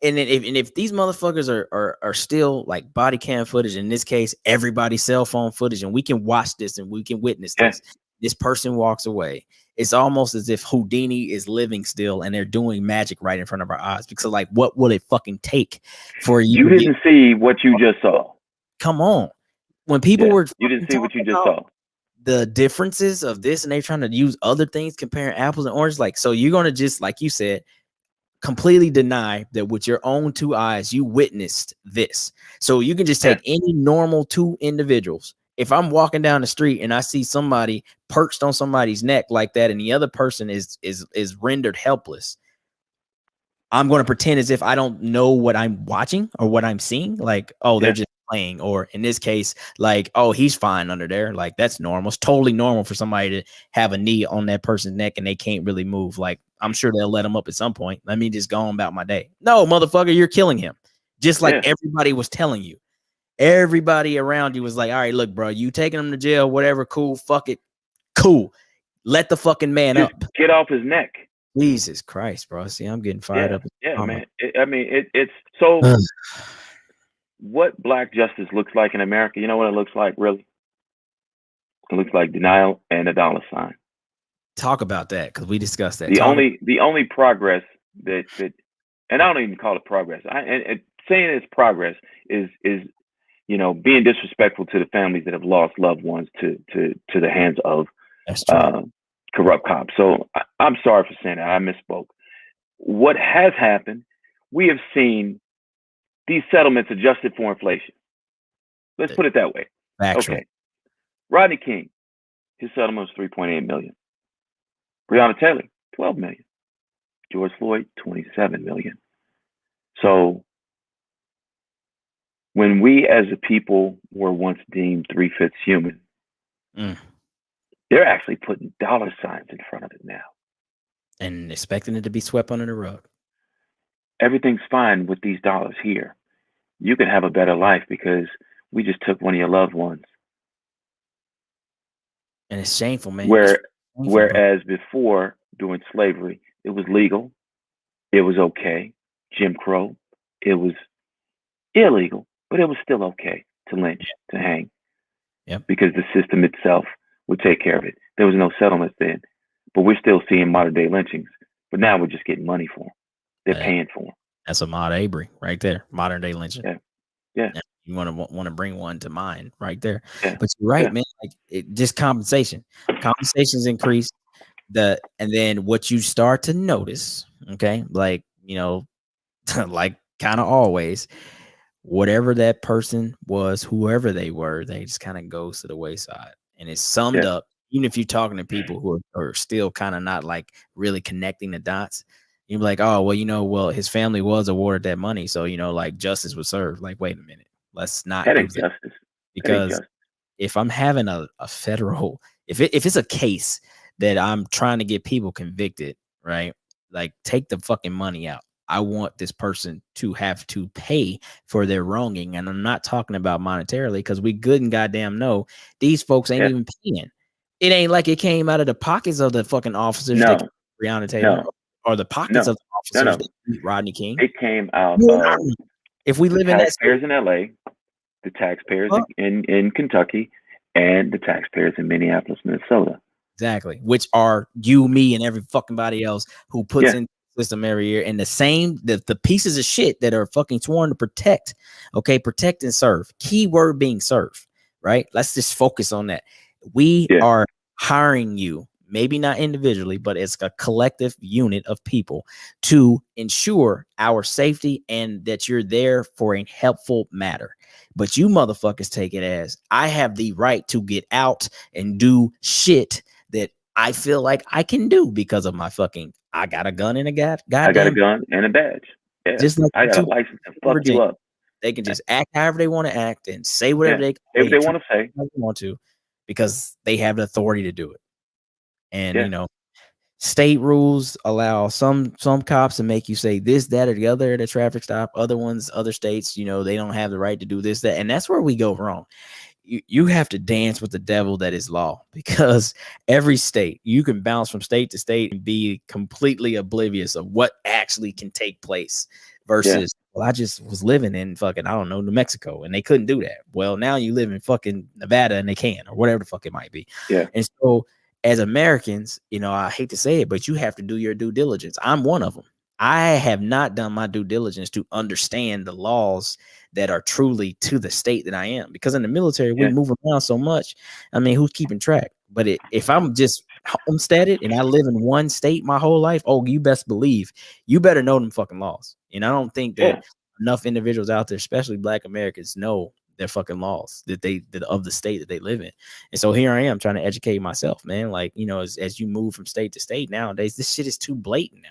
if these motherfuckers are still like body cam footage, in this case, everybody's cell phone footage, and we can watch this and we can witness this. This person walks away. It's almost as if Houdini is living still, and they're doing magic right in front of our eyes. Because like, what will it fucking take for you? You didn't see what you just saw. Come on, when people you didn't see what you just saw. The differences of this, and they're trying to use other things, comparing apples and oranges. Like, so you're gonna just, like you said, completely deny that with your own 2 eyes you witnessed this. So you can just take any normal 2 individuals. If I'm walking down the street and I see somebody perched on somebody's neck like that, and the other person is rendered helpless, I'm going to pretend as if I don't know what I'm watching or what I'm seeing. Like, oh, they're just playing. Or in this case, like, oh, he's fine under there. Like, that's normal. It's totally normal for somebody to have a knee on that person's neck and they can't really move. Like, I'm sure they'll let him up at some point. Let me just go on about my day. No, motherfucker, you're killing him. Just like everybody was telling you. Everybody around you was like, all right, look, bro, you taking him to jail, whatever, cool, fuck it. Cool. Let the fucking man up. Get off his neck. Jesus Christ, bro. See, I'm getting fired up. Yeah, man. It's so what Black justice looks like in America, you know what it looks like, really? It looks like denial and a dollar sign. Talk about that, because we discussed that. The only progress that and I don't even call it progress. saying it's progress is being disrespectful to the families that have lost loved ones to the hands of That's true. corrupt cops. So I'm sorry for saying that. I misspoke. What has happened, we have seen these settlements adjusted for inflation. Let's put it that way. Factual. Okay. Rodney King, his settlement was $3.8 million. Breonna Taylor, $12 million. George Floyd, $27 million. So when we as a people were once deemed 3/5 human, they're actually putting dollar signs in front of it now. And expecting it to be swept under the rug. Everything's fine with these dollars here. You can have a better life because we just took one of your loved ones. And it's shameful, man. Whereas before, during slavery, it was legal. It was okay. Jim Crow, it was illegal, but it was still okay to lynch, to hang. Yep. Because the system itself would take care of it. There was no settlements then, but we're still seeing modern day lynchings. But now we're just getting money for them. They're paying for them. That's Ahmaud Arbery right there. Modern day lynching. Yeah. You want to bring one to mind right there. Yeah. But you're right, man. Like just compensation. Compensations increase. And then what you start to notice, okay, like like kind of always, whatever that person was, whoever they were, they just kind of goes to the wayside. And it's summed up, even if you're talking to people who are still kind of not like really connecting the dots. You're like, oh, well, his family was awarded that money. So, like justice was served. Like, wait a minute. Let's not do that. Justice. Because if I'm having a federal, if it's a case that I'm trying to get people convicted, right? Like take the fucking money out. I want this person to have to pay for their wronging. And I'm not talking about monetarily because we good and goddamn know these folks ain't even paying. It ain't like it came out of the pockets of the fucking officers that Breonna Taylor or the pockets of the officers that beat Rodney King. It came out of if we live in that taxpayers in LA, the taxpayers in Kentucky, and the taxpayers in Minneapolis, Minnesota. Exactly. Which are you, me, and every fucking body else who puts in the system every year. And the pieces of shit that are fucking sworn to protect. Okay, protect and serve. Keyword being serve. Right? Let's just focus on that. We are hiring you, maybe not individually, but it's a collective unit of people to ensure our safety and that you're there for a helpful matter. But you motherfuckers take it as I have the right to get out and do shit that I feel like I can do because of my fucking I got a gun and a goddamn I got a gun and a badge. Yeah. Just like I got a license to fuck you up. They can just act however they want to act and say whatever they want to say. Want to, because they have the authority to do it. And state rules allow some cops to make you say this, that, or the other at a traffic stop. Other states, they don't have the right to do this, that, and that's where we go wrong. You have to dance with the devil that is law, because every state, you can bounce from state to state and be completely oblivious of what actually can take place versus, well, I just was living in fucking, I don't know, New Mexico and they couldn't do that. Well, now you live in fucking Nevada and they can, or whatever the fuck it might be. Yeah. And so as Americans, I hate to say it, but you have to do your due diligence. I'm one of them. I have not done my due diligence to understand the laws that are truly to the state that I am, because in the military, we move around so much. I mean, who's keeping track? But if I'm just homesteaded and I live in one state my whole life, oh, you best believe you better know them fucking laws. And I don't think that enough individuals out there, especially Black Americans, know their fucking laws that of the state that they live in. And so here I am trying to educate myself, man. Like, as you move from state to state nowadays, this shit is too blatant now.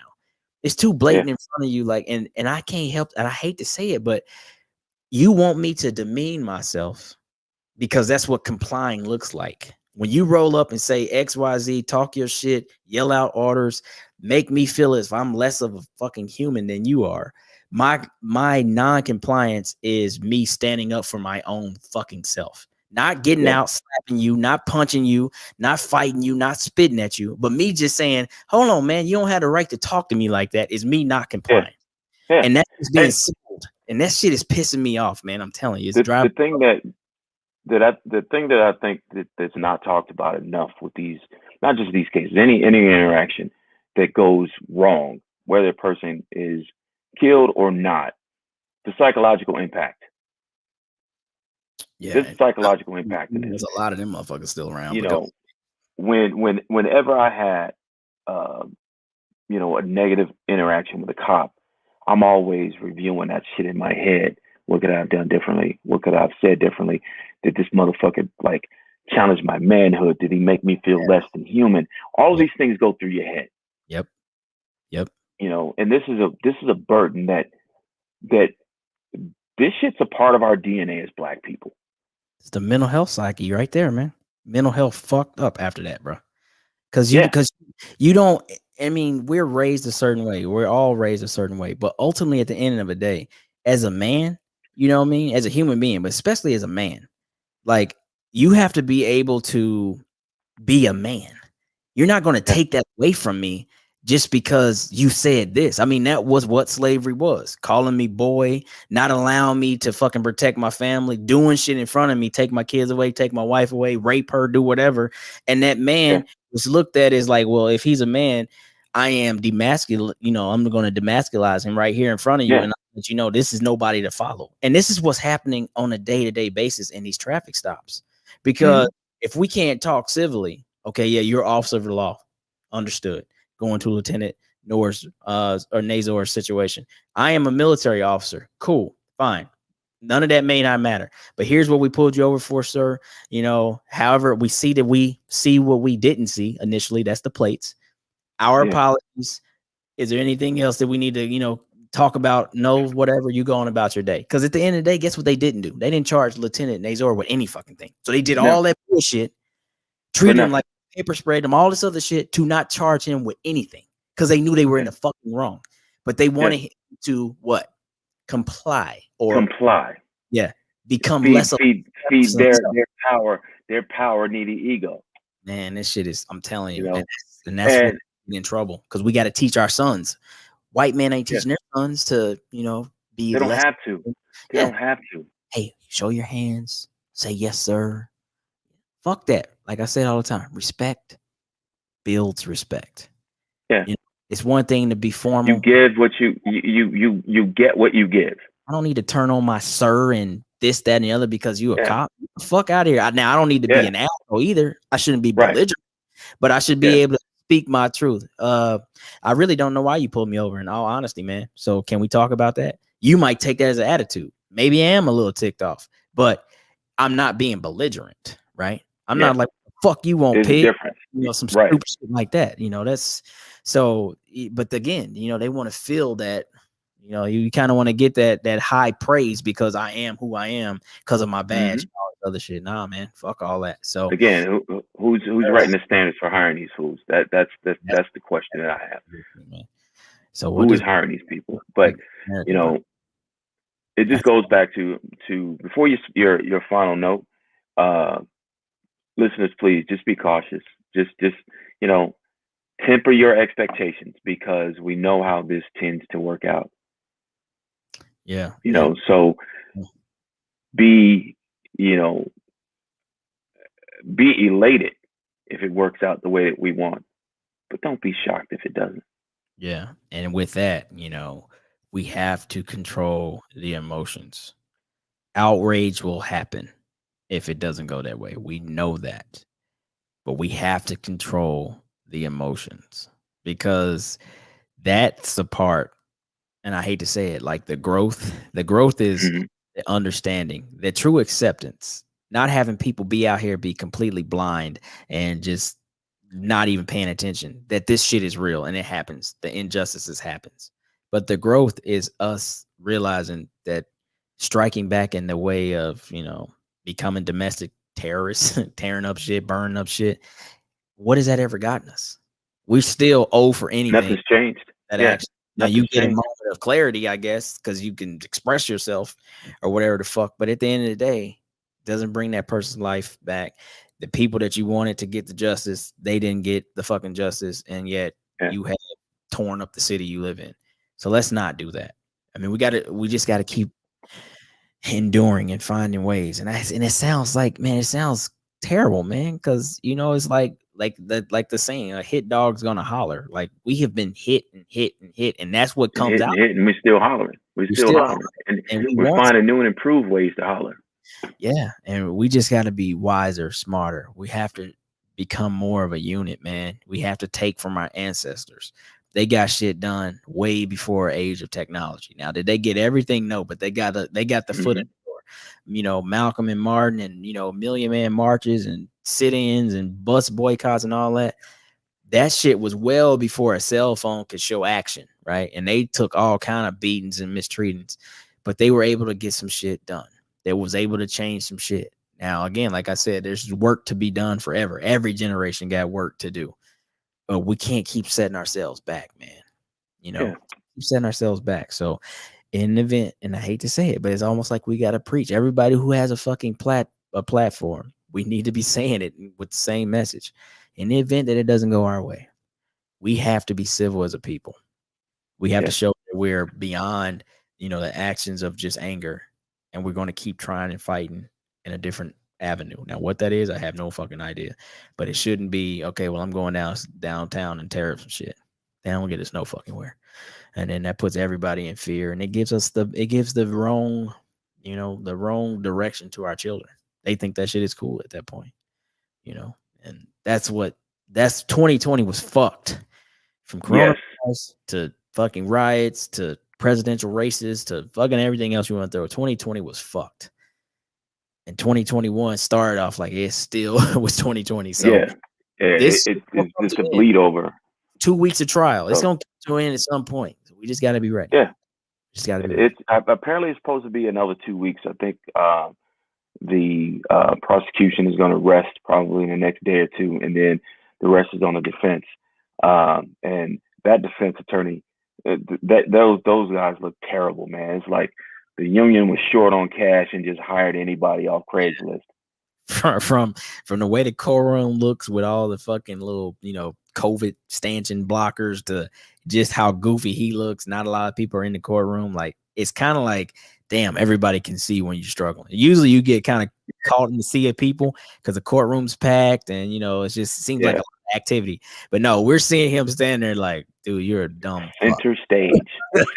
It's too blatant in front of you. Like, and I can't help, and I hate to say it, but you want me to demean myself because that's what complying looks like. When you roll up and say XYZ, talk your shit, yell out orders, make me feel as if I'm less of a fucking human than you are. My non-compliance is me standing up for my own fucking self. Not getting out, slapping you, not punching you, not fighting you, not spitting at you, but me just saying, hold on, man, you don't have the right to talk to me like that, is me not complying. And that's just being sold. And that shit is pissing me off, man. I'm telling you. It's driving. The thing that I think that's not talked about enough with these, not just these cases, any interaction that goes wrong, whether a person is killed or not, the psychological impact. Yeah, There's a psychological impact in there's this. a lot of them motherfuckers still around. You know, whenever I had, you know, a negative interaction with a cop, I'm always reviewing that shit in my head. What could I have done differently? What could I have said differently? Did this motherfucker like challenge my manhood? Did he make me feel less than human? All of these things go through your head. Yep. You know, and this is a burden that this shit's a part of our DNA as Black people. It's the mental health psyche right there, man. Mental health fucked up after that, bro. Because you don't. I mean, we're raised a certain way. We're all raised a certain way. But ultimately, at the end of the day, as a man, you know what I mean? As a human being, but especially as a man, like you have to be able to be a man. You're not going to take that away from me just because you said this. I mean, that was what slavery was. Calling me boy, not allowing me to fucking protect my family, doing shit in front of me, take my kids away, take my wife away, rape her, do whatever. And that man was looked at as like, well, if he's a man, I am demasculine, you know, I'm going to demasculize him right here in front of you. And I'll let you know, this is nobody to follow. And this is what's happening on a day-to-day basis in these traffic stops. Because if we can't talk civilly, okay, yeah, you're officer of the law. Understood. Going to Lieutenant Norris or Nazor situation. I am a military officer. Cool. Fine. None of that may not matter. But here's what we pulled you over for, sir. You know, however, we see what we didn't see initially. That's the plates. Our apologies. Is there anything else that we need to, you know, talk about? No, whatever, you go on about your day. Because at the end of the day, guess what they didn't do? They didn't charge Lieutenant Nazor with any fucking thing. So they did all that bullshit, treated him like paper sprayed him, all this other shit to not charge him with anything because they knew they were in the fucking wrong. But they wanted him to what? Comply. Yeah. Become feed their power needy ego. Man, this shit is, I'm telling you, man, and that's what we're in trouble because we got to teach our sons. White men ain't teaching their sons to, you know, be. They don't have to. They don't have to. Hey, show your hands. Say yes, sir. Fuck that. Like I said all the time, respect builds respect. Yeah. You know, it's one thing to be formal. You give what you get what you give. I don't need to turn on my sir and this, that, and the other because you a cop. Fuck out of here. Now I don't need to be an asshole either. I shouldn't be belligerent, but I should be able to speak my truth. I really don't know why you pulled me over, in all honesty, man. So can we talk about that? You might take that as an attitude. Maybe I am a little ticked off, but I'm not being belligerent, right? I'm not like, fuck you won't pig, you know, some stupid shit like that. You know, that's so, but again, you know, they want to feel that, you know, you kind of want to get that high praise because I am who I am because of my badge and all this other shit. Nah, man, fuck all that. So again, who's writing the standards for hiring these fools? That's the question that I have. So who is hiring these people? But you know, it just goes back to before your final note, listeners, please just be cautious. Just you know, temper your expectations because we know how this tends to work out. Yeah. You know, so be elated if it works out the way that we want, but don't be shocked if it doesn't. Yeah. And with that, you know, we have to control the emotions. Outrage will happen if it doesn't go that way. We know that. But we have to control the emotions because that's the part, and I hate to say it, like the growth is the understanding, the true acceptance, not having people be out here be completely blind and just not even paying attention that this shit is real and it happens. The injustices happens. But the growth is us realizing that striking back in the way of, you know, becoming domestic terrorists, tearing up shit, burning up shit. What has that ever gotten us? We still owe for anything. Nothing's changed. Now you get a moment of clarity, I guess, because you can express yourself or whatever the fuck. But at the end of the day, it doesn't bring that person's life back. The people that you wanted to get the justice, they didn't get the fucking justice, and yet you have torn up the city you live in. So let's not do that. I mean, we just gotta keep enduring and finding ways. And it sounds like, man, it sounds terrible, man, because you know it's like the saying, a hit dog's gonna holler. Like we have been hit and hit and hit, and that's what comes out. And we're still hollering. We're still hollering, and we're finding new and improved ways to holler. Yeah, and we just got to be wiser, smarter. We have to become more of a unit, man. We have to take from our ancestors. They got shit done way before age of technology. Now, did they get everything? No, but they got the foot in the door. You know, Malcolm and Martin, and Million Man marches and sit-ins and bus boycotts and all that. That shit was well before a cell phone could show action, right? And they took all kind of beatings and mistreatments, but they were able to get some shit done. They was able to change some shit. Now, again, like I said, there's work to be done forever. Every generation got work to do, but we can't keep setting ourselves back, man. Keep setting ourselves back. So in an event, and I hate to say it, but it's almost like we got to preach. Everybody who has a fucking platform, we need to be saying it with the same message. In the event that it doesn't go our way, we have to be civil as a people. We have to show that we're beyond, the actions of just anger, and we're going to keep trying and fighting in a different avenue. Now, what that is, I have no fucking idea, but it shouldn't be, okay, well, I'm going downtown and tear up some shit. They don't get us no fucking where. And then that puts everybody in fear, and it gives the wrong, the wrong direction to our children. They think that shit is cool at that point, and that's 2020 was fucked. From coronavirus to fucking riots to presidential races to fucking everything else you want to throw. 2020 was fucked. And 2021 started off like it still was 2020. So it's a bleed over. 2 weeks of trial. It's gonna come to an end at some point. So we just gotta be ready. Yeah. Just gotta be ready. Apparently it's supposed to be another 2 weeks. I think the prosecution is gonna rest probably in the next day or two, and then the rest is on the defense. And that defense attorney, those guys look terrible, man. It's like the union was short on cash and just hired anybody off Craigslist. From the way the courtroom looks with all the fucking little, COVID stanchion blockers to just how goofy he looks. Not a lot of people are in the courtroom. Like, it's kind of like, damn, everybody can see when you're struggling. Usually you get kind of caught in the sea of people because the courtroom's packed and, it just seems like a lot of activity. But no, we're seeing him stand there like, dude, you're a dumb center stage.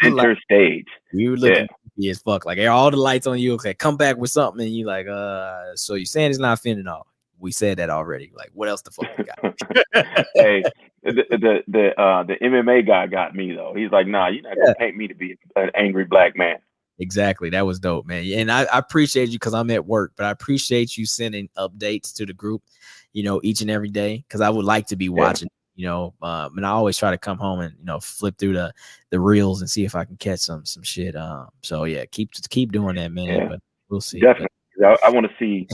Center stage. You looking as fuck. Like, all the lights on you. Okay, come back with something, and you like, so you're saying it's not fentanyl? We said that already. Like, what else the fuck we got? Hey, the MMA guy got me though. He's like, nah, you're not gonna paint me to be an angry black man. Exactly. That was dope, man. And I appreciate you because I'm at work, but I appreciate you sending updates to the group, each and every day, because I would like to be watching. And I always try to come home and flip through the reels and see if I can catch some shit. So yeah, keep doing that, man. Yeah. But we'll see. Definitely, I want to see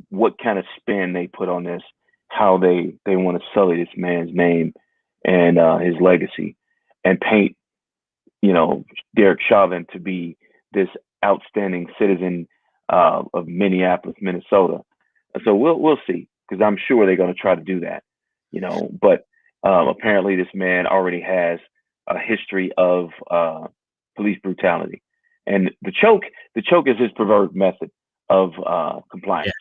what kind of spin they put on this, how they want to sully this man's name and his legacy, and paint Derek Chauvin to be this outstanding citizen of Minneapolis, Minnesota. So we'll see, because I'm sure they're going to try to do that. But apparently this man already has a history of police brutality, and the choke is his preferred method of compliance.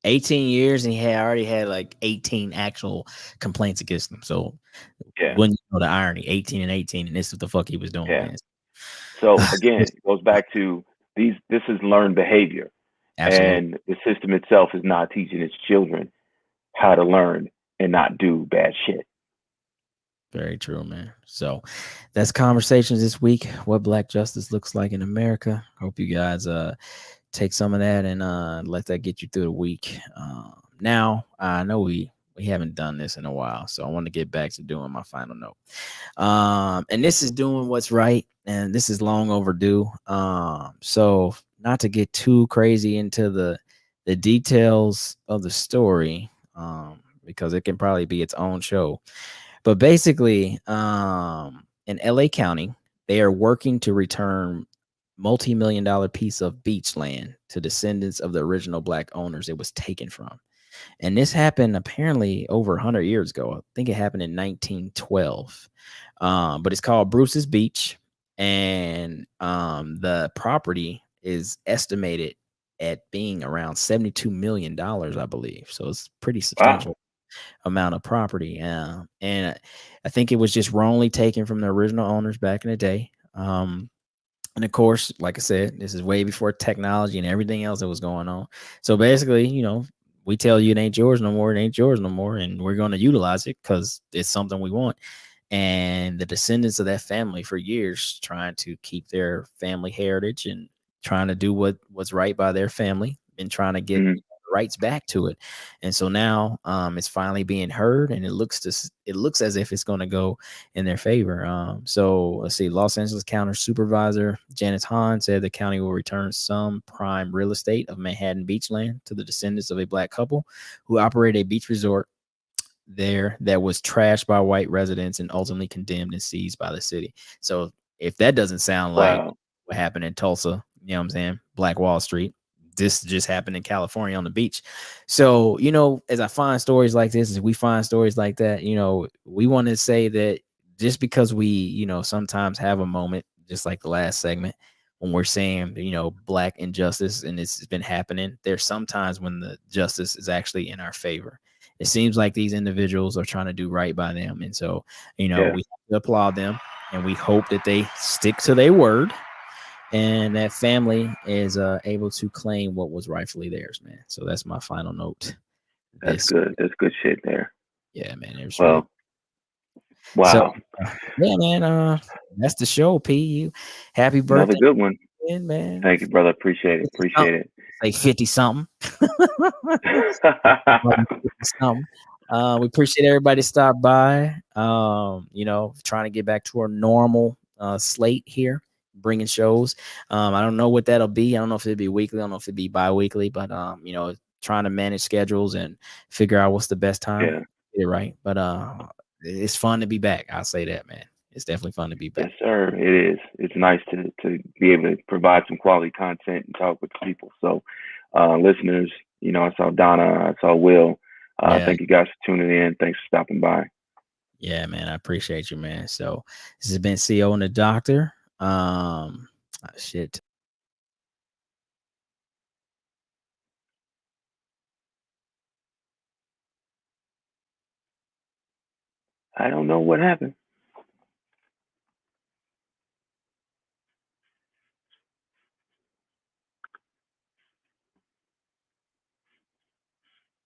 18 years, and he already had like 18 actual complaints against him. So when you know the irony, 18 and 18, and this is the fuck he was doing. Man. So again, it goes back to this is learned behavior. Absolutely. And the system itself is not teaching its children how to learn and not do bad shit. Very true, man. So that's conversations this week. What Black justice looks like in America. Hope you guys take some of that and let that get you through the week. Now I know we haven't done this in a while, so I want to get back to doing my final note. And this is doing what's right, and this is long overdue. So not to get too crazy into the details of the story, because it can probably be its own show. But basically, in LA County, they are working to return multi-million-dollar piece of beach land to descendants of the original Black owners it was taken from. And this happened apparently over 100 years ago. I think it happened in 1912. But it's called Bruce's Beach. And the property is estimated at being around $72 million, I believe. So it's pretty substantial amount of property. And I think it was just wrongly taken from the original owners back in the day. And of course, like I said, this is way before technology and everything else that was going on. So basically, we tell you it ain't yours no more, it ain't yours no more, and we're going to utilize it because it's something we want. And the descendants of that family for years trying to keep their family heritage and trying to do what's right by their family and trying to get rights back to it. And so now it's finally being heard, and it looks as if it's going to go in their favor. So let's see. Los Angeles County Supervisor Janice Hahn said the county will return some prime real estate of Manhattan Beachland to the descendants of a black couple who operate a beach resort there that was trashed by white residents and ultimately condemned and seized by the city. So if that doesn't sound like what happened in Tulsa, you know what I'm saying? Black Wall Street. This just happened in California on the beach. So, as I find stories like this, as we find stories like that, we want to say that just because we, sometimes have a moment, just like the last segment, when we're saying, black injustice and it's been happening, there's sometimes when the justice is actually in our favor. It seems like these individuals are trying to do right by them. And so, we have to applaud them, and we hope that they stick to their word and that family is able to claim what was rightfully theirs, man. So that's my final note. That's good. That's good shit there. Yeah, man. It was wow. So, yeah, man. That's the show, P. You happy birthday. Another good one. Man. Thank you, brother. Appreciate it. Appreciate it. Like 50 something. We appreciate everybody stop by. Trying to get back to our normal slate here, bringing shows. I don't know what that'll be. I don't know if it'll be weekly. I don't know if it'll be bi-weekly, but trying to manage schedules and figure out what's the best time. Yeah. Get it right. But it's fun to be back. I'll say that, man. It's definitely fun to be back. Yes, sir. It is. It's nice to be able to provide some quality content and talk with people. So, listeners, I saw Donna, I saw Will. Thank you guys for tuning in. Thanks for stopping by. Yeah, man. I appreciate you, man. So this has been CO and the Doctor. Shit. I don't know what happened.